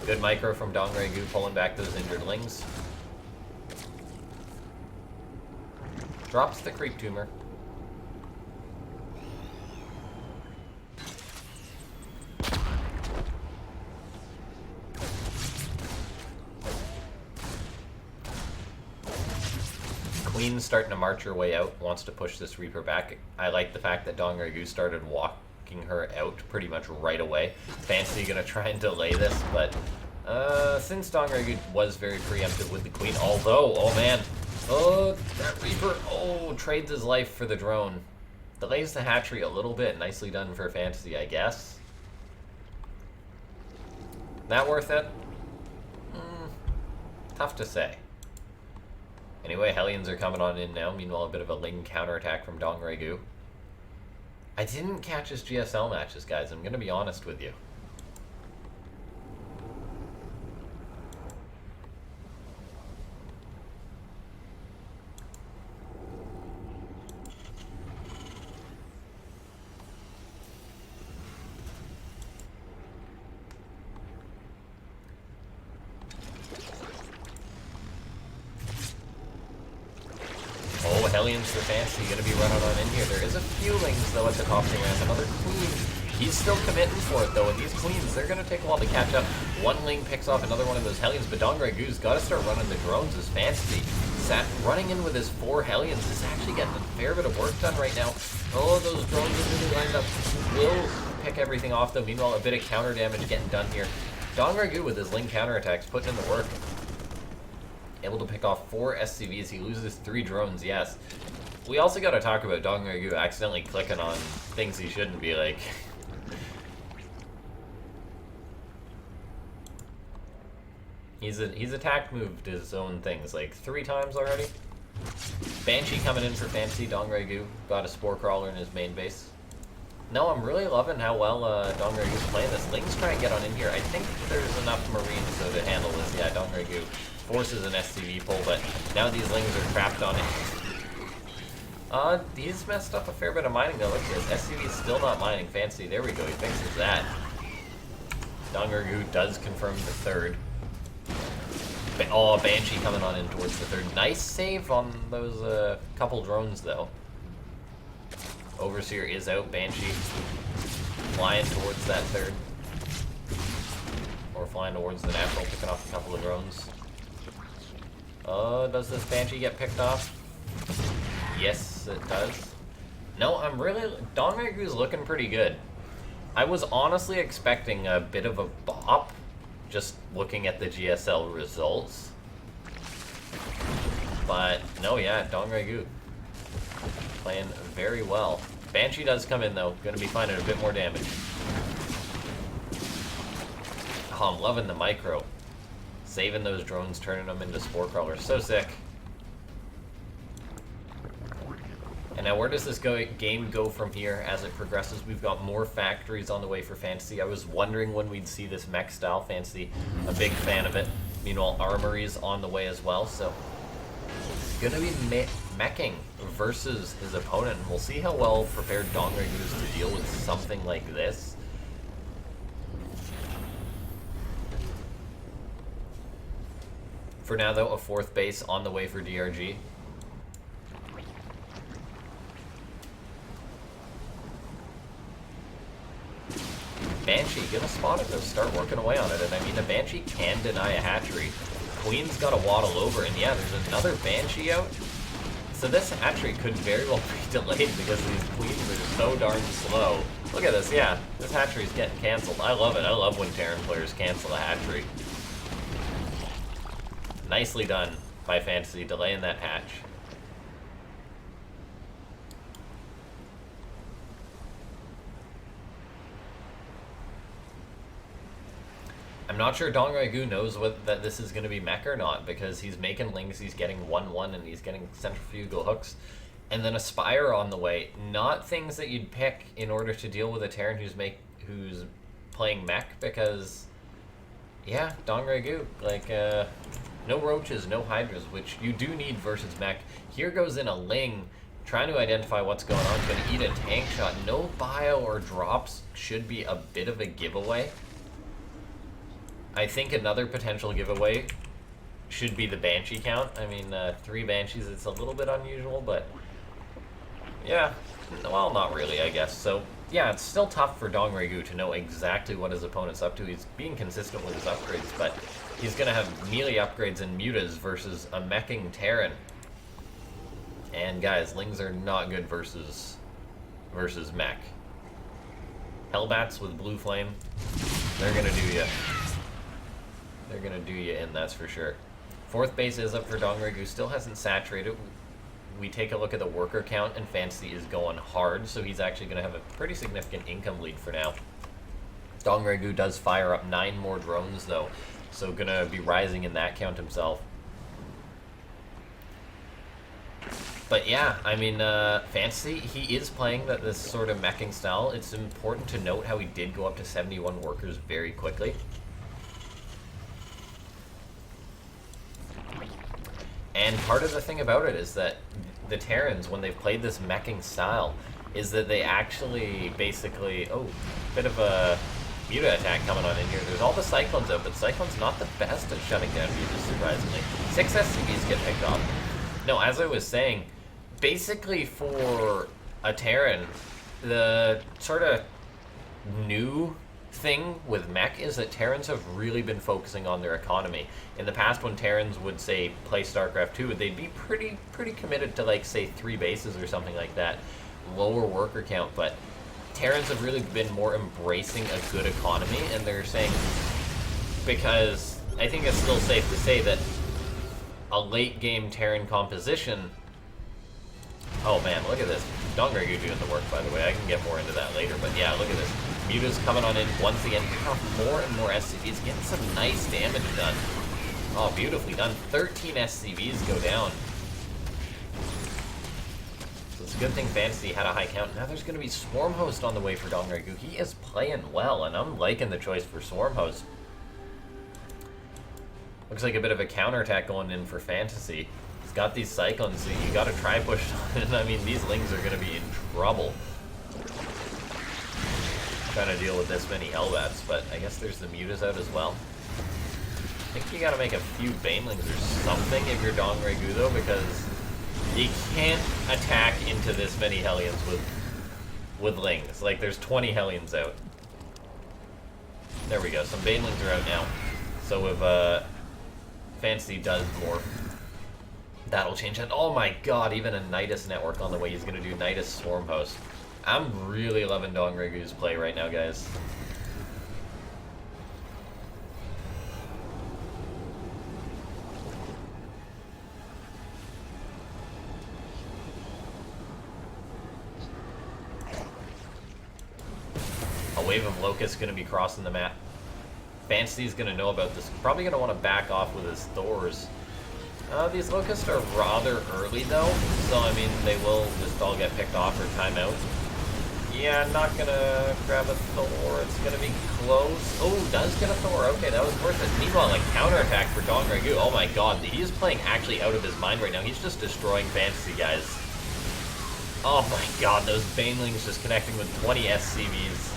Good micro from DongRaeGu pulling back those injured lings. Drops the creep tumor. Queen's starting to march her way out, wants to push this Reaper back. I like the fact that DongRaeGu started walking her out pretty much right away. FanTaSy gonna try and delay this, but since DongRaeGu was very preemptive with the Queen, although, oh man, oh, that Reaper, oh, trades his life for the drone. Delays the hatchery a little bit, nicely done for FanTaSy, I guess. That worth it? Tough to say. Anyway, Hellions are coming on in now. Meanwhile, a bit of a Ling counterattack from DongRaeGu. I didn't catch his GSL matches, guys. I'm going to be honest with you. Hellions for FanTaSy going to be running on in here. There is a few Lings, though, at the top of the ramp. Another Queen. He's still committing for it, though, and these Queens, they're going to take a while to catch up. One Ling picks off another one of those Hellions, but DongRaeGu's got to start running the drones as FanTaSy. Running in with his 4 Hellions is actually getting a fair bit of work done right now. Oh, those drones are really lined up. Will pick everything off, though. Meanwhile, a bit of counter damage getting done here. DongRaeGu with his Ling counterattacks putting in the work. Able to pick off 4 SCVs. He loses 3 drones, yes. We also got to talk about DongRaeGu accidentally clicking on things he shouldn't be, like. He's attack moved his own things like 3 times already. Banshee coming in for FanTaSy. DongRaeGu got a Spore Crawler in his main base. No, I'm really loving how well DongRaeGu's playing this. Lings try and get on in here. I think there's enough Marines though to handle this. Yeah, DongRaeGu forces an SCV pull, but now these Lings are trapped on it. He's messed up a fair bit of mining though. Look at this. SCV's still not mining. Fancy. There we go. He fixes that. DongRaeGu does confirm the third. Oh, Banshee coming on in towards the third. Nice save on those couple drones though. Overseer is out. Banshee flying towards that third. Or flying towards the natural, picking off a couple of drones. Does this Banshee get picked off? Yes, it does. No, DongRaeGu's looking pretty good. I was honestly expecting a bit of a bop, just looking at the GSL results. But, no, yeah, DongRaeGu playing very well. Banshee does come in, though. Gonna be finding a bit more damage. Oh, I'm loving the micro. Saving those drones, turning them into spore crawlers. So sick. And now where does this game go from here as it progresses? We've got more factories on the way for FanTaSy. I was wondering when we'd see this mech style. FanTaSy, a big fan of it. Meanwhile, Armory's on the way as well. So it's going to be meching versus his opponent. And we'll see how well prepared DongRaeGu is to deal with something like this. For now, though, a fourth base on the way for DRG. Banshee, get a spot at those, start working away on it. And I mean, a Banshee can deny a hatchery. Queen's got to waddle over, and yeah, there's another Banshee out. So this hatchery could very well be delayed because these Queens are so darn slow. Look at this, yeah, this hatchery's getting canceled. I love it. I love when Terran players cancel a hatchery. Nicely done by FanTaSy, delaying that hatch. I'm not sure DongRaeGu knows that this is going to be mech or not, because he's making lings, he's getting 1-1, and he's getting centrifugal hooks. And then a Spire on the way. Not things that you'd pick in order to deal with a Terran who's playing mech, because, yeah, DongRaeGu, like, no roaches, no hydras, which you do need versus mech. Here goes in a ling, trying to identify what's going on, going to eat a tank shot. No bio or drops should be a bit of a giveaway. I think another potential giveaway should be the Banshee count. I mean, 3 Banshees, it's a little bit unusual, but yeah, well, not really, I guess. So, yeah, it's still tough for DongRaeGu to know exactly what his opponent's up to. He's being consistent with his upgrades, but he's going to have melee upgrades and mutas versus a meching Terran. And guys, lings are not good versus mech. Hellbats with blue flame, they're going to do you. They're going to do you in, that's for sure. Fourth base is up for DongRaeGu, still hasn't saturated. We take a look at the worker count, and FanTaSy is going hard, so he's actually going to have a pretty significant income lead for now. DongRaeGu does fire up 9 more drones, though, so going to be rising in that count himself. But yeah, I mean, FanTaSy, he is playing this sort of meching style. It's important to note how he did go up to 71 workers very quickly. And part of the thing about it is that the Terrans, when they've played this meching style, is that they actually basically... Oh, bit of a muta attack coming on in here. There's all the Cyclones out, but Cyclone's not the best at shutting down mutas, surprisingly. 6 SCVs get picked off. No, as I was saying, basically for a Terran, the sort of new thing with mech is that Terrans have really been focusing on their economy. In the past, when Terrans would, say, play Starcraft 2, they'd be pretty committed to, like, say, 3 bases or something like that. Lower worker count, but Terrans have really been more embracing a good economy, and they're saying, because I think it's still safe to say that a late-game Terran composition... Oh man, look at this. DongRaeGu doing the work, by the way. I can get more into that later, but yeah, look at this. Muta's coming on in once again. Pick off more and more SCVs, getting some nice damage done. Oh, beautifully done. 13 SCVs go down. So it's a good thing FanTaSy had a high count. Now there's going to be Swarm Host on the way for DongRaeGu. He is playing well, and I'm liking the choice for Swarm Host. Looks like a bit of a counterattack going in for FanTaSy. He's got these cyclones, so you gotta try push on it. I mean, these lings are gonna be in trouble trying to deal with this many Hellbats, but I guess there's the Mutas out as well. I think you gotta make a few Banelings or something if you're DongRaeGu though, because you can't attack into this many Hellions with lings. Like, there's 20 Hellions out. There we go, some Banelings are out now. So if FanTaSy does morph, that'll change it. Oh my god, even a Nidus network on the way. He's gonna do Nidus Swarm Host. I'm really loving DongRaeGu's play right now, guys. A wave of Locusts gonna be crossing the map. FanTaSy's gonna know about this. Probably gonna want to back off with his Thors. These Locusts are rather early though, so I mean they will just all get picked off or time out. Yeah, I'm not gonna grab a Thor. It's gonna be close. Oh, does get a Thor. Okay, that was worth it. Meanwhile, like, counterattack for DongRaeGu. Oh my god, he is playing actually out of his mind right now. He's just destroying FanTaSy, guys. Oh my god, those Banelings just connecting with 20 SCVs.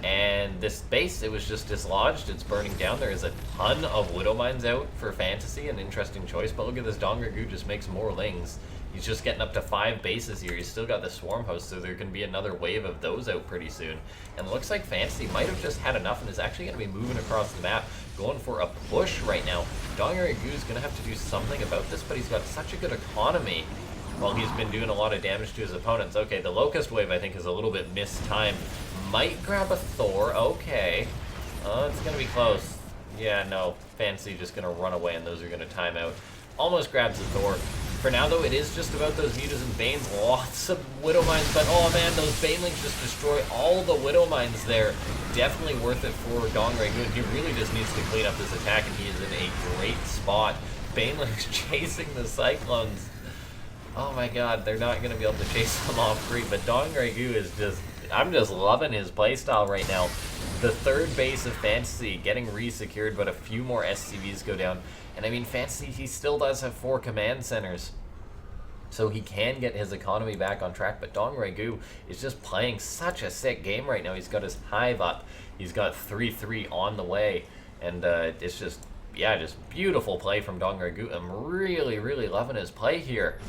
And this base, it was just dislodged. It's burning down. There is a ton of Widow Mines out for FanTaSy, an interesting choice. But look at this, DongRaeGu just makes more lings. He's just getting up to 5 bases here. He's still got the Swarm Host, so there can be another wave of those out pretty soon. And it looks like FanTaSy might have just had enough and is actually going to be moving across the map, going for a push right now. DongRaeGu is going to have to do something about this, but he's got such a good economy. Well, he's been doing a lot of damage to his opponents. Okay, the Locust Wave, I think, is a little bit mistimed. Might grab a Thor. Okay. It's going to be close. Yeah, no. FanTaSy just going to run away, and those are going to time out. Almost grabs the Thor. For now, though, it is just about those Mutas and Banes. Lots of Widow Mines, but oh man, those Banelings just destroy all the Widow Mines there. Definitely worth it for DongRaeGu. He really just needs to clean up this attack, and he is in a great spot. Banelings chasing the Cyclones. Oh my god, they're not going to be able to chase them off free, but DongRaeGu is just... I'm just loving his playstyle right now. The third base of FanTaSy getting re-secured, but a few more SCVs go down. And I mean, FanTaSy, he still does have 4 command centers, so he can get his economy back on track. But DongRaeGu is just playing such a sick game right now. He's got his Hive up. He's got 3-3 on the way. And it's just, yeah, just beautiful play from DongRaeGu. I'm really, really loving his play here.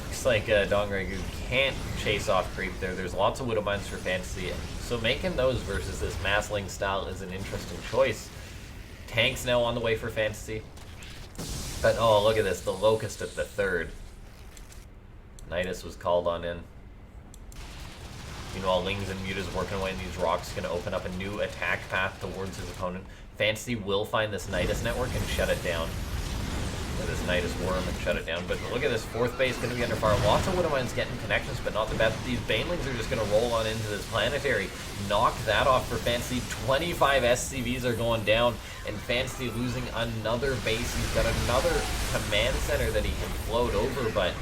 Looks like DongRaeGu can't chase off creep there. There's lots of Widow Mines for FanTaSy, so making those versus this Massling style is an interesting choice. Tanks now on the way for FanTaSy. But oh, look at this, the Locust at the third. Nidus was called on in. Meanwhile, Lings and Mutas working away in these rocks, going to open up a new attack path towards his opponent. FanTaSy will find this Nidus network and shut it down. This Nidus Worm and shut it down. But look at this, 4th base going to be under fire. Lots of Widow Mines getting connections, but not the best. These Banelings are just going to roll on into this planetary. Knock that off for FanTaSy. 25 SCVs are going down, and FanTaSy losing another base. He's got another command center that he can float over, but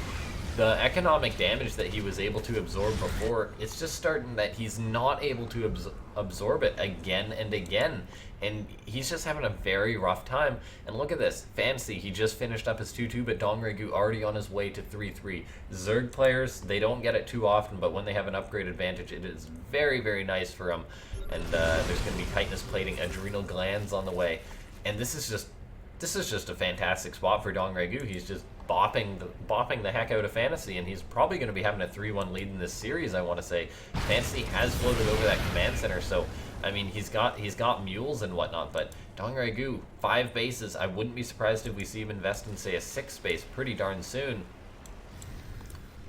the economic damage that he was able to absorb before, it's just starting that he's not able to absorb it again and again. And he's just having a very rough time. And look at this, FanTaSy, he just finished up his 2-2, but DongRaeGu already on his way to 3-3. Zerg players, they don't get it too often, but when they have an upgrade advantage, it is very, very nice for them. And there's going to be chitinous plating, adrenal glands on the way. And this is just a fantastic spot for DongRaeGu. He's just bopping the heck out of FanTaSy, and he's probably going to be having a 3-1 lead in this series, I want to say. FanTaSy has floated over that command center, so I mean, he's got mules and whatnot, but DongRaeGu, 5 bases. I wouldn't be surprised if we see him invest in, say, a 6th base pretty darn soon.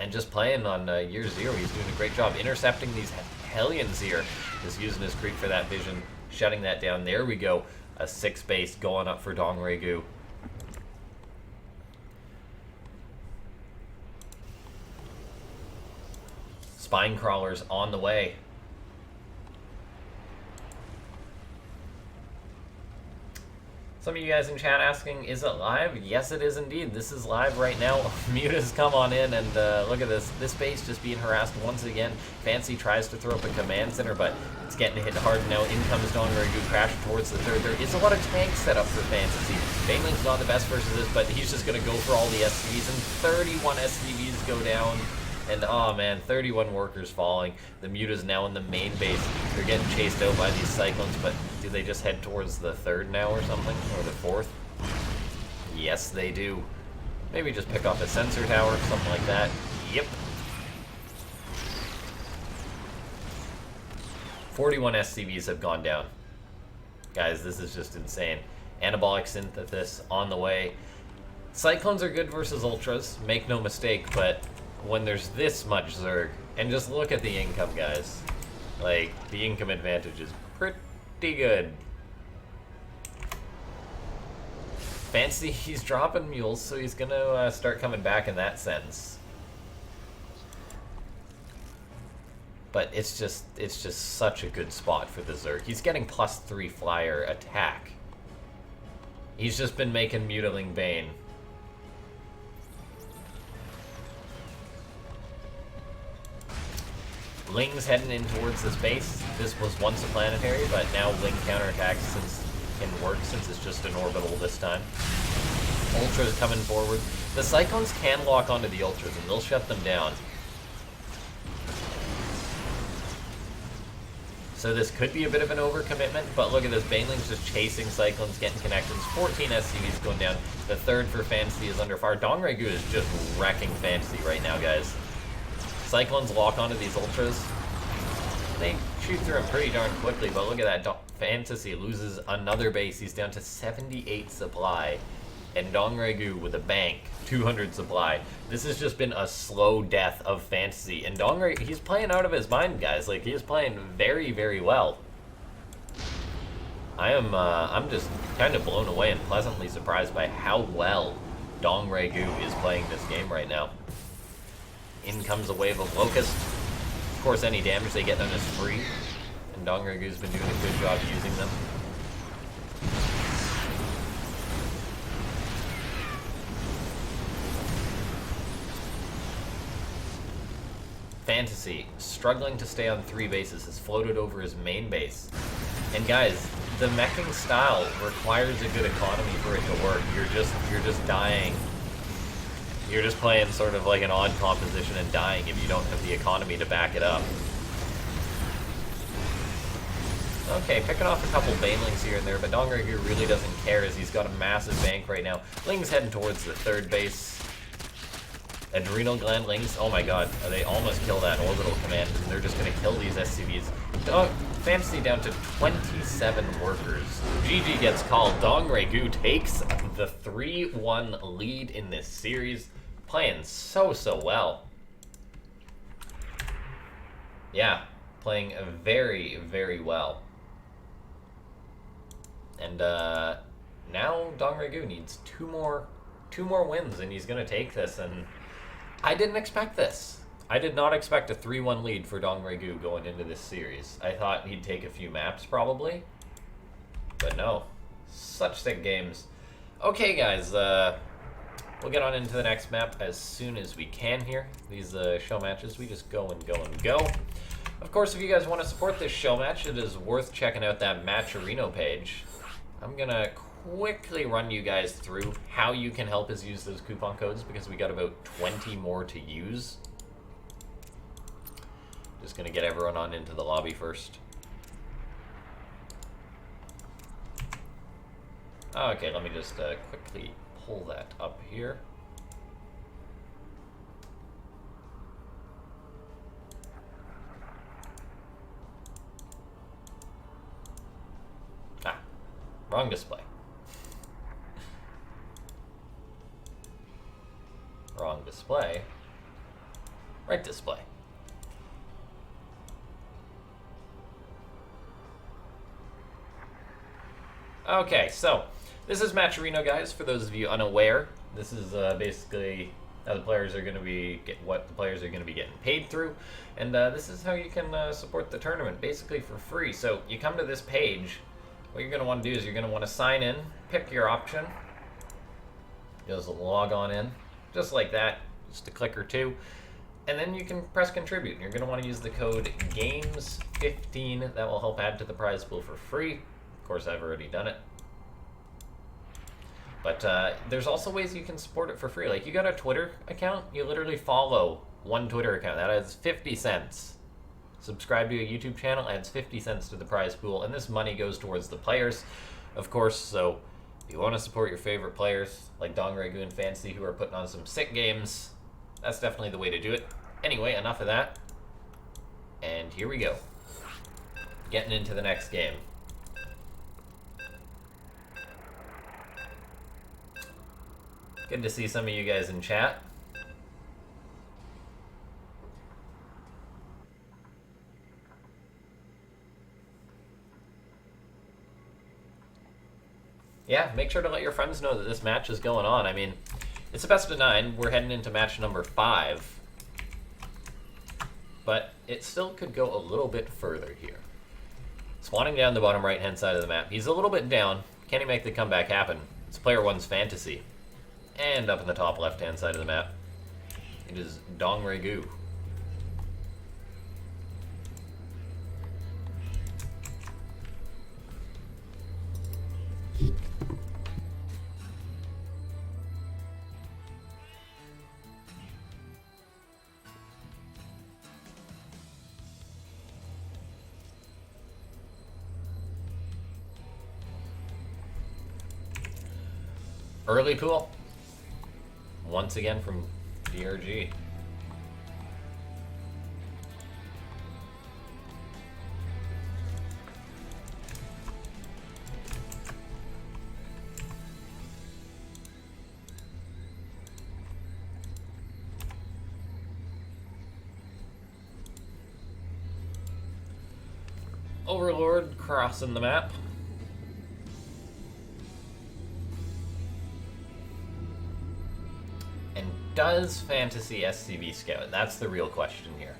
And just playing on year 0, he's doing a great job intercepting these Hellions here. Just using his creep for that vision, shutting that down. There we go. A 6th base going up for DongRaeGu. Spine crawlers on the way. Some of you guys in chat asking, is it live? Yes, it is indeed. This is live right now. Muta's come on in, and look at this. This base just being harassed once again. FanTaSy tries to throw up a command center, but it's getting hit hard now. In comes DongRaeGu, crashing towards the third. There is a lot of tanks set up for FanTaSy. Baneling's not the best versus this, but he's just going to go for all the SCVs, and 31 SCVs go down. And oh man, 31 workers falling. The Muta's now in the main base. They're getting chased out by these Cyclones, but do they just head towards the third now or something? Or the fourth? Yes, they do. Maybe just pick off a sensor tower, something like that. Yep. 41 SCVs have gone down. Guys, this is just insane. Anabolic Synthesis on the way. Cyclones are good versus Ultras, make no mistake, but when there's this much Zerg, and just look at the income, guys. Like, the income advantage is pretty good. FanTaSy, he's dropping mules, so he's gonna start coming back in that sense. But it's just such a good spot for the Zerg. He's getting +3 flyer attack. He's just been making Mutiling Bane. Ling's heading in towards this base. This was once a planetary, but now Ling counterattacks can work since it's just an orbital this time. Ultras coming forward. The Cyclones can lock onto the Ultras and they'll shut them down. So this could be a bit of an overcommitment, but look at this. Baneling's just chasing Cyclones, getting connections. 14 SCVs going down. The third for FanTaSy is under fire. DongRaeGu is just wrecking FanTaSy right now, guys. Cyclones lock onto these Ultras. They shoot through them pretty darn quickly, but look at that. FanTaSy loses another base. He's down to 78 supply. And DongRaeGu with a bank, 200 supply. This has just been a slow death of FanTaSy. And DongRaeGu, he's playing out of his mind, guys. Like, he is playing very, very well. I'm just kind of blown away and pleasantly surprised by how well DongRaeGu is playing this game right now. In comes a wave of Locust. Of course, any damage they get them is free. And DongRaeGu's been doing a good job using them. FanTaSy, struggling to stay on 3 bases, has floated over his main base. And guys, the meching style requires a good economy for it to work. You're just dying. You're just playing sort of like an odd composition and dying if you don't have the economy to back it up. Okay, picking off a couple Banelings here and there, but DongRaeGu really doesn't care as he's got a massive bank right now. Ling's heading towards the third base. Adrenal gland Lings, oh my god, they almost kill that orbital command, and they're just going to kill these SCVs. FanTaSy down to 27 workers. GG gets called. DongRaeGu takes the 3-1 lead in this series. Playing so well. Yeah, playing very, very well. And now DongRaeGu needs two more wins, and he's going to take this. And I didn't expect this. I did not expect a 3-1 lead for DongRaeGu going into this series. I thought he'd take a few maps, probably. But no. Such thick games. Okay, guys. We'll get on into the next map as soon as we can here. These show matches, we just go and go and go. Of course, if you guys want to support this show match, it is worth checking out that Matcherino page. I'm going to quickly run you guys through how you can help us use those coupon codes, because we got about 20 more to use. Just gonna get everyone on into the lobby first. Okay, let me just quickly pull that up here. Ah, wrong display. Wrong display. Right display. Okay, so this is Matcherino, guys. For those of you unaware, this is basically how the players are going to be what the players are going to be getting paid through, and this is how you can support the tournament basically for free. So you come to this page what you're going to want to do is you're going to want to sign in, pick your option, just log on in, just like that, just a click or two, and then you can press contribute. And you're going to want to use the code GAMES15. That will help add to the prize pool for free. Of course, I've already done it. But there's also ways you can support it for free. Like, you got a Twitter account, you literally follow one Twitter account. That adds 50 cents. Subscribe to a YouTube channel, adds 50 cents to the prize pool, and this money goes towards the players, of course. So if you want to support your favorite players, like DongRaeGu and FanTaSy, who are putting on some sick games, that's definitely the way to do it. Anyway, enough of that. And here we go. Getting into the next game. Good to see some of you guys in chat. Yeah, make sure to let your friends know that this match is going on. I mean, it's a best of 9. We're heading into match number 5. But it still could go a little bit further here. Spawning down the bottom right-hand side of the map. He's a little bit down. Can he make the comeback happen? It's player 1's FanTaSy. And up in the top left-hand side of the map, it is DongRaeGu. Early pool. Once again from DRG. Overlord crossing the map. And does FanTaSy SCV scout? That's the real question here.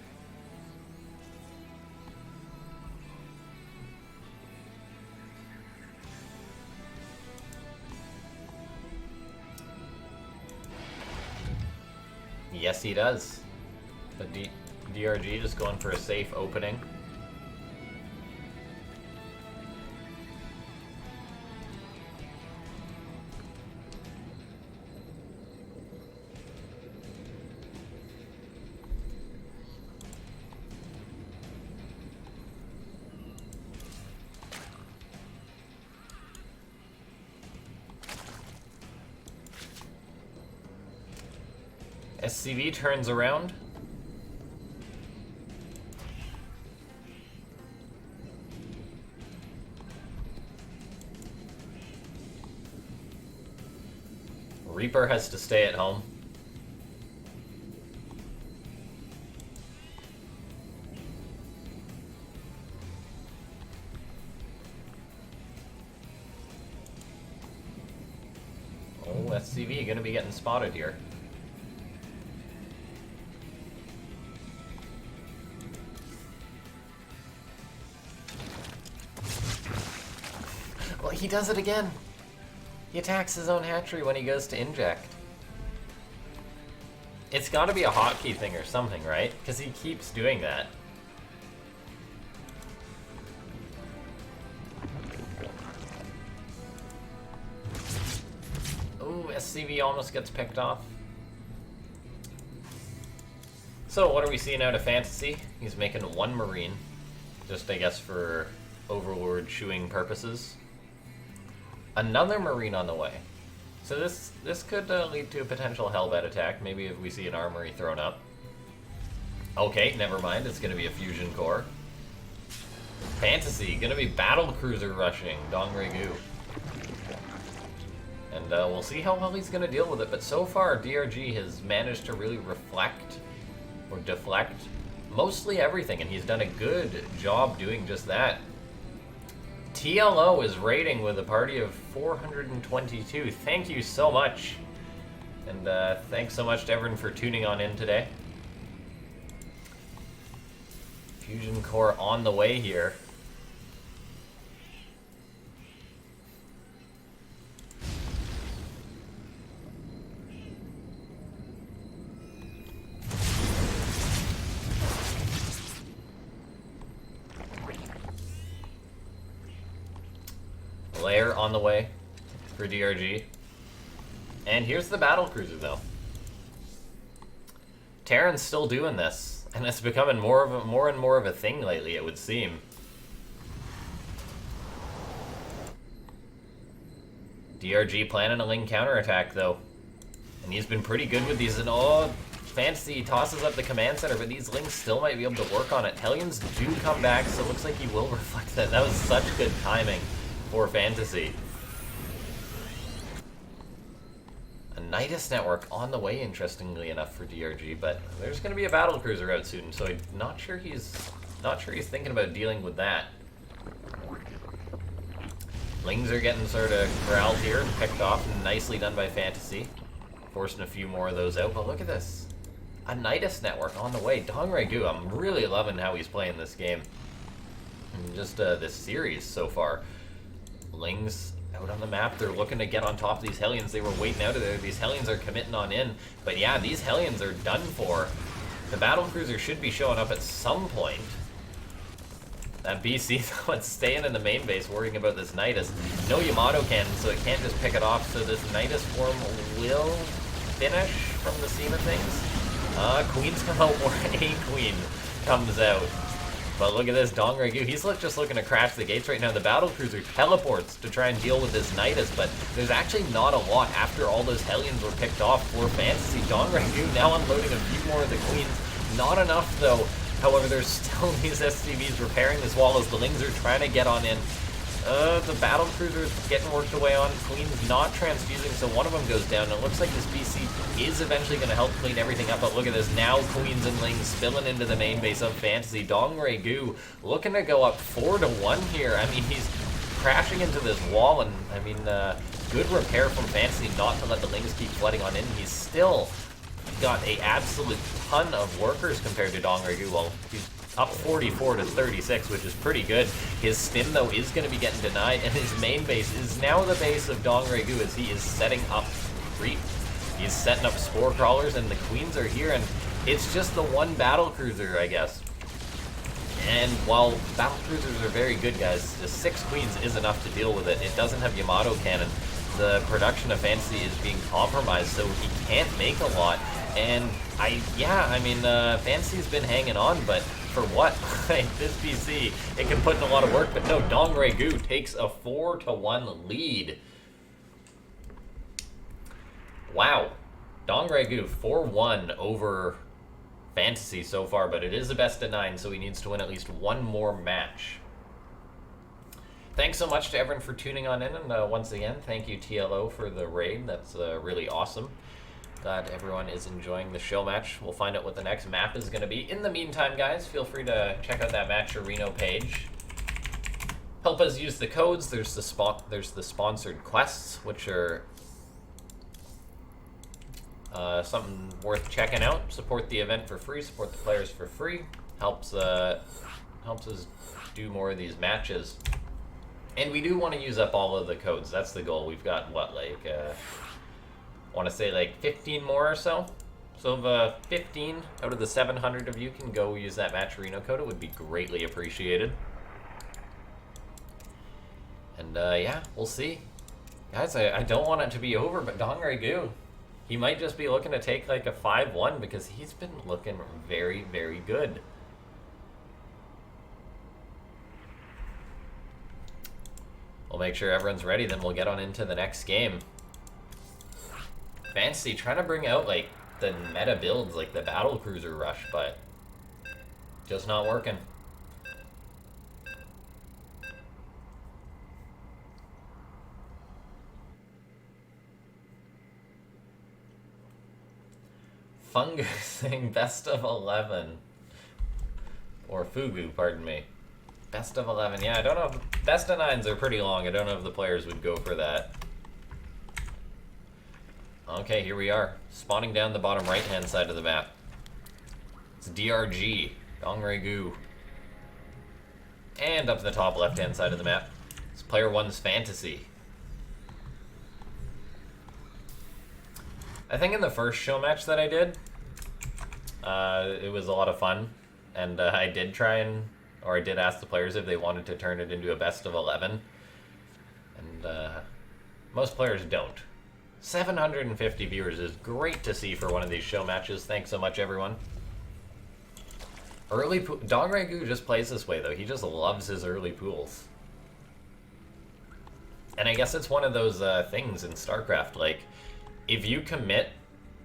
Yes, he does. But DRG just going for a safe opening. SCV turns around. Reaper has to stay at home. Oh, SCV gonna be getting spotted here. Well, he does it again. He attacks his own hatchery when he goes to inject. It's got to be a hotkey thing or something, right? Because he keeps doing that. Ooh, SCV almost gets picked off. So what are we seeing out of FanTaSy? He's making one Marine. Just, I guess, for Overlord shooing purposes. Another Marine on the way. So this could lead to a potential Hellbat attack. Maybe if we see an armory thrown up. Okay, never mind. It's going to be a fusion core. FanTaSy, going to be battle cruiser rushing DongRaeGu. And we'll see how well he's going to deal with it. But so far, DRG has managed to really reflect or deflect mostly everything. And he's done a good job doing just that. TLO is raiding with a party of 422. Thank you so much. And thanks so much to everyone for tuning on in today. Fusion core on the way here. Slayer on the way for DRG. And here's the battle cruiser though. Terran's still doing this, and it's becoming more and more of a thing lately, it would seem. DRG planning a Ling counterattack though. And he's been pretty good with these, and oh, FanTaSy tosses up the command center, but these Lings still might be able to work on it. Hellions do come back, so it looks like he will reflect that. That was such good timing for FanTaSy. A Nidus network on the way, interestingly enough, for DRG, but there's going to be a battle cruiser out soon, so I'm not sure he's thinking about dealing with that. Lings are getting sort of corralled here and picked off, and nicely done by FanTaSy. Forcing a few more of those out, but look at this. A Nidus network on the way. DongRaeGu, I'm really loving how he's playing this game. And just this series so far. Lings out on the map. They're looking to get on top of these Hellions. They were waiting out of there. These Hellions are committing on in. But yeah, these Hellions are done for. The battle cruiser should be showing up at some point. That BC, though, it's staying in the main base worrying about this Nidus. No Yamato cannon, so it can't just pick it off. So this Nidus form will finish from the scene of things. Queens come out, or a queen comes out. But look at this, DongRaeGu, he's just looking to crash the gates right now. The battle cruiser teleports to try and deal with this Nidus, but there's actually not a lot after all those Hellions were picked off for FanTaSy. DongRaeGu now unloading a few more of the queens. Not enough, though. However, there's still these SCVs repairing this wall as the Lings are trying to get on in. The battle cruiser is getting worked away on. Queen's not transfusing, so one of them goes down. It looks like this BC is eventually going to help clean everything up, but look at this. Now Queens and Lings spilling into the main base of FanTaSy. DongRaeGu looking to go up 4-1 here. I mean, he's crashing into this wall, and I mean, good repair from FanTaSy not to let the Lings keep flooding on in. He's still got a absolute ton of workers compared to DongRaeGu. Well, he's up 44-36, which is pretty good. His stim, though, is going to be getting denied, and his main base is now the base of DongRaeGu as he is setting up creep. He's setting up spore crawlers, and the queens are here, and it's just the one battle cruiser, I guess. And while battle cruisers are very good, guys, just 6 queens is enough to deal with it. It doesn't have Yamato cannon. The production of FanTaSy is being compromised, so he can't make a lot. And FanTaSy's been hanging on, but for what? This PC, it can put in a lot of work, but no, DongRaeGu takes a 4-1 lead. Wow. DongRaeGu 4-1 over FanTaSy so far, but it is a best of 9, so he needs to win at least one more match. Thanks so much to everyone for tuning on in, and once again, thank you TLO for the raid. That's really awesome. Glad everyone is enjoying the show match. We'll find out what the next map is going to be. In the meantime, guys, feel free to check out that Match Arena page. Help us use the codes. There's the sponsored quests, which are something worth checking out. Support the event for free. Support the players for free. Helps us do more of these matches. And we do want to use up all of the codes. That's the goal. We've got, what, like, I want to say like 15 more or so. So if 15 out of the 700 of you can go use that Match Arena code, it would be greatly appreciated. And yeah, we'll see. Guys, I don't want it to be over, but DongRaeGu, he might just be looking to take like a 5-1 because he's been looking very, very good. We'll make sure everyone's ready, then we'll get on into the next game. FanTaSy trying to bring out like the meta builds, like the battle cruiser rush, but just not working. Fungus saying best of 11. Or Fugu, pardon me. Best of 11. Yeah, I don't know. Best of 9s are pretty long. I don't know if the players would go for that. Okay, here we are. Spawning down the bottom right-hand side of the map. It's DRG, DongRaeGu. And up the top left-hand side of the map, it's player 1's FanTaSy. I think in the first show match that I did, it was a lot of fun. And I did try and, or I did ask the players if they wanted to turn it into a best of 11. And Most players don't. 750 viewers is great to see for one of these show matches. Thanks so much, everyone. Early DongRaeGu just plays this way, though. He just loves his early pools. And I guess it's one of those things in Starcraft, like, if you commit,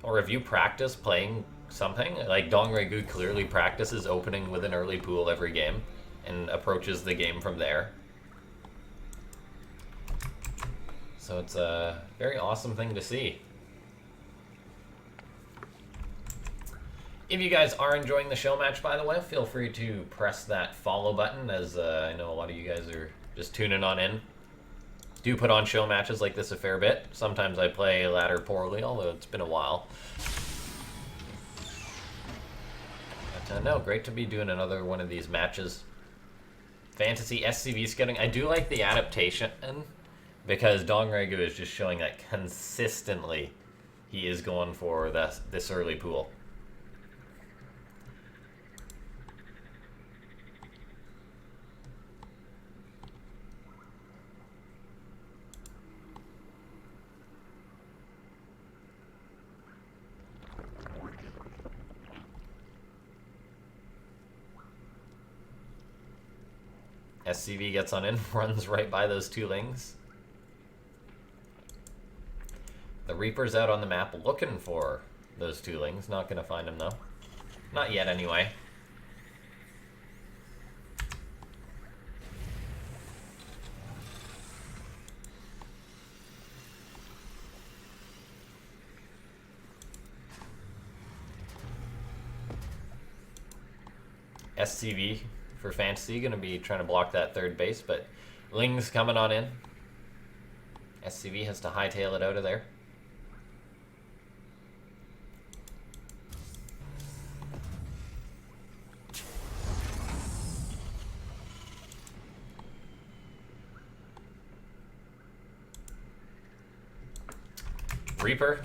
or if you practice playing something, like DongRaeGu clearly practices opening with an early pool every game, and approaches the game from there. So it's a very awesome thing to see. If you guys are enjoying the show match, by the way, feel free to press that follow button, as I know a lot of you guys are just tuning on in. Do put on show matches like this a fair bit. Sometimes I play ladder poorly, although it's been a while. But no, great to be doing another one of these matches. FanTaSy SCV scouting. I do like the adaptation, because DongRaeGu is just showing that consistently he is going for this early pool. SCV gets on in, runs right by those two lings. The Reaper's out on the map looking for those two lings. Not going to find them, though. Not yet, anyway. SCV for FanTaSy, going to be trying to block that third base, but Ling's coming on in. SCV has to hightail it out of there. Reaper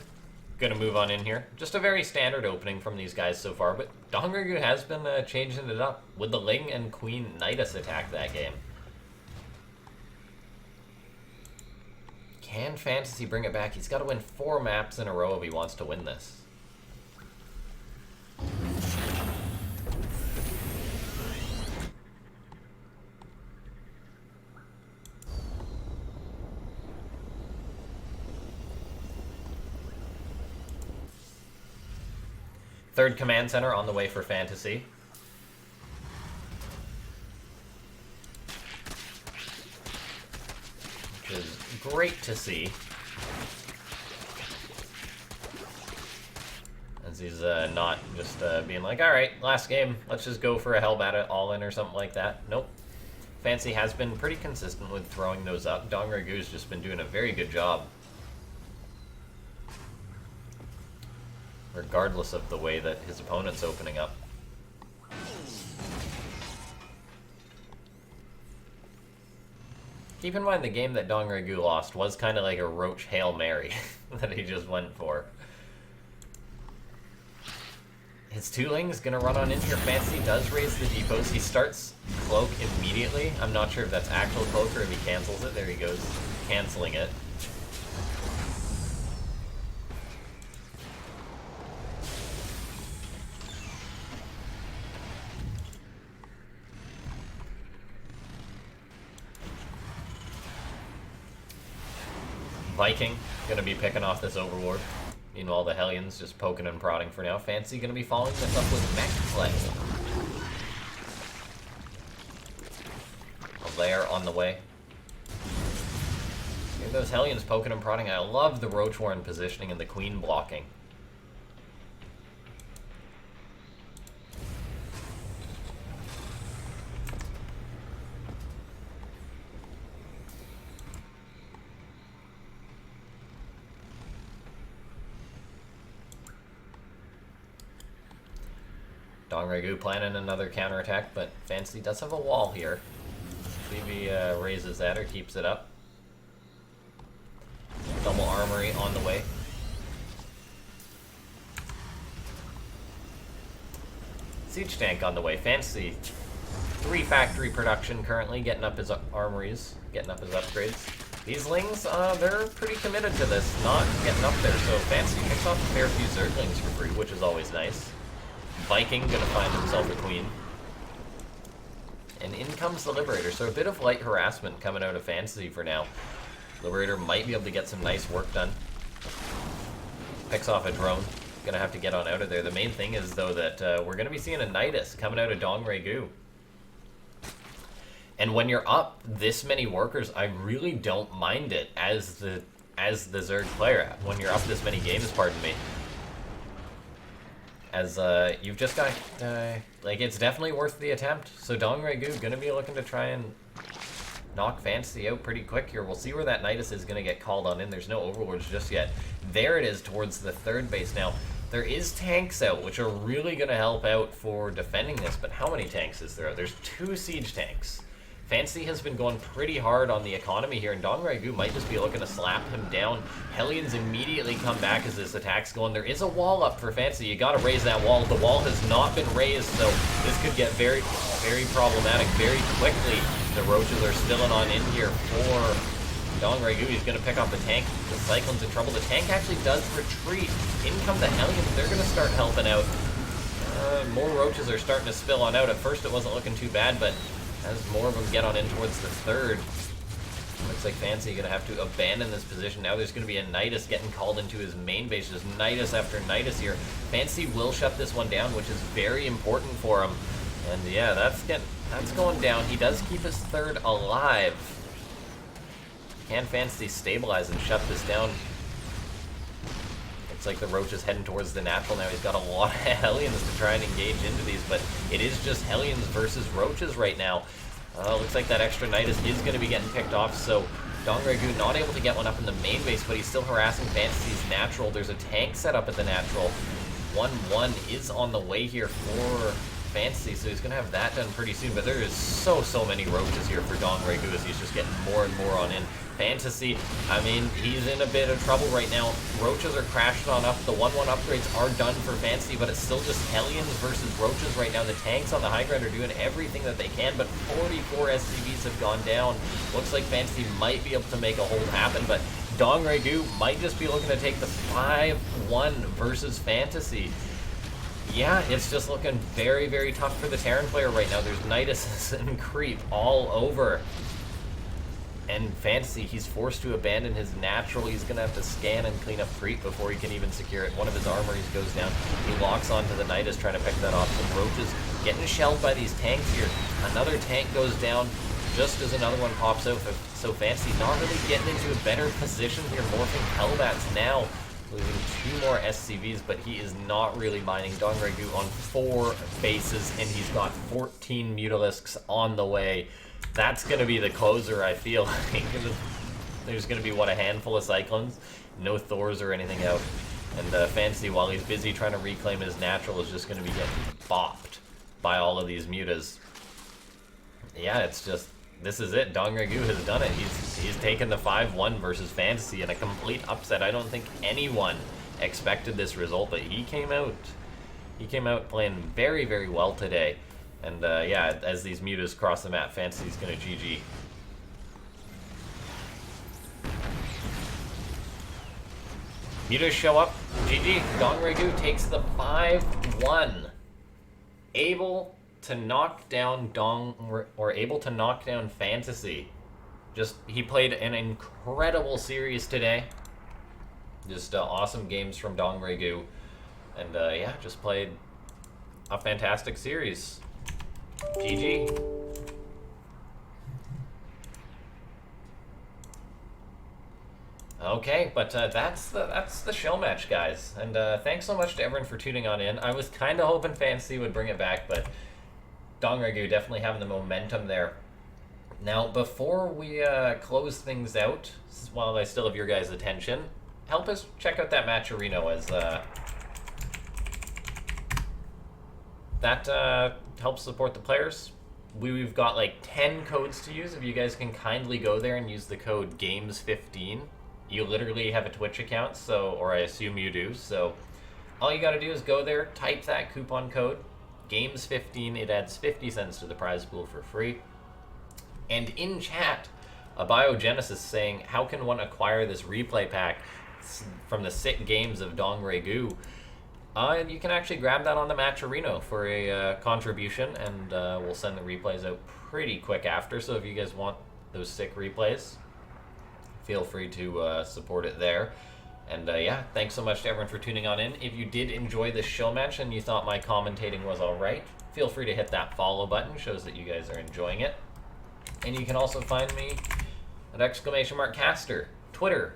gonna move on in here. Just a very standard opening from these guys so far, but DongRaeGu has been changing it up with the Ling and Queen Nidus attack that game. Can FanTaSy bring it back? He's got to win 4 maps in a row if he wants to win this. Third command center on the way for FanTaSy. Which is great to see. As he's not just being like, alright, last game, let's just go for a Hellbat all-in or something like that. Nope. FanTaSy has been pretty consistent with throwing those up. DongRaeGu's just been doing a very good job. Regardless of the way that his opponent's opening up. Keep in mind the game that DongRaeGu lost was kind of like a Roach Hail Mary that he just went for. His two lings gonna run on in here. FanTaSy does raise the depots. He starts Cloak immediately. I'm not sure if that's actual Cloak or if he cancels it. There he goes, canceling it. Viking gonna be picking off this Overlord. Meanwhile, the Hellions just poking and prodding for now. FanTaSy gonna be following this up with Mech Play. A lair on the way. Look at those Hellions poking and prodding. I love the Roach Warren positioning and the Queen blocking. DongRaeGu planning another counterattack, but FanTaSy does have a wall here. See if he raises that or keeps it up. Double armory on the way. Siege tank on the way. FanTaSy 3 factory production currently, getting up his armories, getting up his upgrades. These Lings, they're pretty committed to this, not getting up there. So FanTaSy picks off a fair few Zerglings for free, which is always nice. Viking gonna find himself a queen. And in comes the Liberator, so a bit of light harassment coming out of FanTaSy for now. Liberator might be able to get some nice work done. Picks off a drone. Gonna have to get on out of there. The main thing is, though, that we're gonna be seeing a Nidus coming out of DongRaeGu. And when you're up this many workers, I really don't mind it as the Zerg player. When you're up this many games, pardon me. As you've just got, like, it's definitely worth the attempt. So DongRaeGu gonna be looking to try and knock FanTaSy out pretty quick here. We'll see where that Nidus is gonna get called on in. There's no Overlords just yet. There it is towards the third base now. There is tanks out, which are really gonna help out for defending this, but how many tanks is there? There's 2 siege tanks. FanTaSy has been going pretty hard on the economy here, and DongRaeGu might just be looking to slap him down. Hellions immediately come back as this attack's going. There is a wall up for FanTaSy. You gotta raise that wall. The wall has not been raised, so this could get very, very problematic very quickly. The Roaches are spilling on in here for DongRaeGu. He's gonna pick off the tank. The Cyclone's in trouble. The tank actually does retreat. In come the Hellions. They're gonna start helping out. More Roaches are starting to spill on out. At first it wasn't looking too bad, but as more of them get on in towards the third, looks like FanTaSy gonna have to abandon this position. Now there's gonna be a Nidus getting called into his main base. Just Nidus after Nidus here. FanTaSy will shut this one down, which is very important for him. And yeah, that's going down. He does keep his third alive. Can FanTaSy stabilize and shut this down? Looks like the Roach is heading towards the natural now. He's got a lot of Hellions to try and engage into these, but it is just Hellions versus Roaches right now. Looks like that extra Nidus is going to be getting picked off, so DongRaeGu not able to get one up in the main base, but he's still harassing FanTaSy's natural. There's a tank set up at the natural. 1-1 is on the way here for FanTaSy, so he's going to have that done pretty soon, but there is so many Roaches here for DongRaeGu as he's just getting more and more on in. FanTaSy, I mean, he's in a bit of trouble right now. Roaches are crashing on up. The 1-1 upgrades are done for FanTaSy, but it's still just Hellions versus Roaches right now. The tanks on the high ground are doing everything that they can, but 44 SCVs have gone down. Looks like FanTaSy might be able to make a hold happen, but DongRaeGu might just be looking to take the 5-1 versus FanTaSy. Yeah, it's just looking very, very tough for the Terran player right now. There's Nidus and Creep all over. And FanTaSy, he's forced to abandon his natural. He's going to have to scan and clean up Creep before he can even secure it. One of his armories goes down. He locks onto the Nidus trying to pick that off. Some Roaches getting shelled by these tanks here. Another tank goes down just as another one pops out. So FanTaSy not really getting into a better position here. Morphing Hellbats now. Losing 2 more SCVs, but he is not really mining. DongRaeGu on 4 bases, and he's got 14 Mutalisks on the way. That's going to be the closer, I feel like. There's going to be, what, a handful of Cyclones? No Thors or anything out. And FanTaSy, while he's busy trying to reclaim his natural, is just going to be getting bopped by all of these Mutas. Yeah, it's just... This is it. DongRaeGu has done it. He's taken the 5-1 versus FanTaSy in a complete upset. I don't think anyone expected this result, but he came out playing very, very well today. And yeah, as these Mutas cross the map, FanTaSy's gonna GG. Mutas show up. GG. DongRaeGu takes the 5-1. Able to knock down FanTaSy. He played an incredible series today. Just awesome games from DongRaeGu. And yeah, just played a fantastic series. GG. Okay, but that's the show match, guys. And thanks so much to everyone for tuning on in. I was kind of hoping FanTaSy would bring it back, but DongRaeGu definitely having the momentum there. Now, before we close things out, while I still have your guys' attention, help us check out that Matcherino, as that helps support the players. We've got like 10 codes to use. If you guys can kindly go there and use the code GAMES15. You literally have a Twitch account, or I assume you do, so all you gotta do is go there, type that coupon code, GAMES15, it adds 50 cents to the prize pool for free. And in chat, A Biogenesis saying, how can one acquire this replay pack from the sick games of DongRaeGu? You can actually grab that on the Matcherino for a contribution, and we'll send the replays out pretty quick after. So if you guys want those sick replays, feel free to support it there. And yeah, thanks so much to everyone for tuning on in. If you did enjoy this show match and you thought my commentating was alright, feel free to hit that follow button. Shows that you guys are enjoying it. And you can also find me at !caster, Twitter.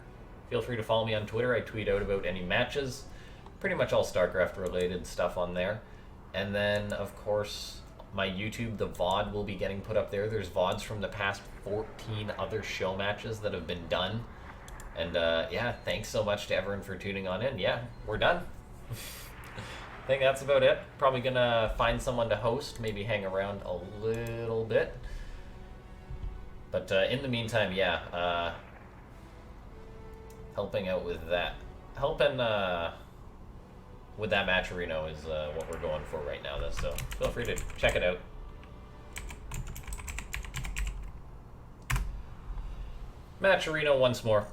Feel free to follow me on Twitter. I tweet out about any matches. Pretty much all Starcraft related stuff on there. And then, of course, my YouTube, the VOD will be getting put up there. There's VODs from the past 14 other show matches that have been done. And yeah, thanks so much to everyone for tuning on in. Yeah, we're done. I think that's about it. Probably gonna find someone to host, maybe hang around a little bit. But in the meantime, yeah, helping out with that. Helping with that Matcherino is what we're going for right now, though, so feel free to check it out. Matcherino once more.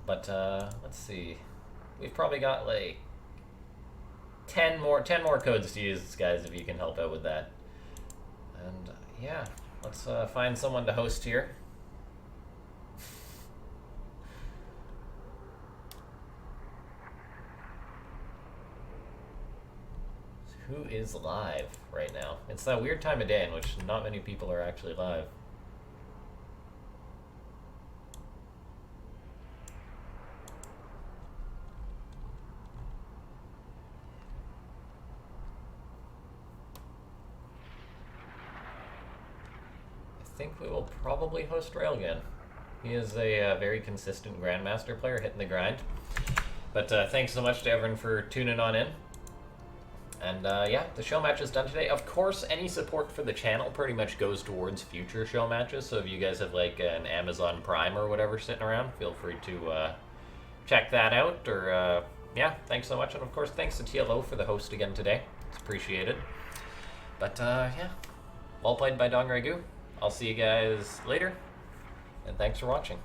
But let's see. We've probably got like 10 more codes to use, guys, if you can help out with that. And yeah, let's find someone to host here. Who is live right now? It's that weird time of day in which not many people are actually live. I think we will probably host Railgun. He is a very consistent Grandmaster player, hitting the grind. But thanks so much to everyone for tuning on in. And yeah, the show match is done today. Of course, any support for the channel pretty much goes towards future show matches. So if you guys have like an Amazon Prime or whatever sitting around, feel free to check that out. Or yeah, thanks so much. And of course, thanks to TLO for the host again today. It's appreciated. But yeah, well played by DongRaeGu. I'll see you guys later, and thanks for watching.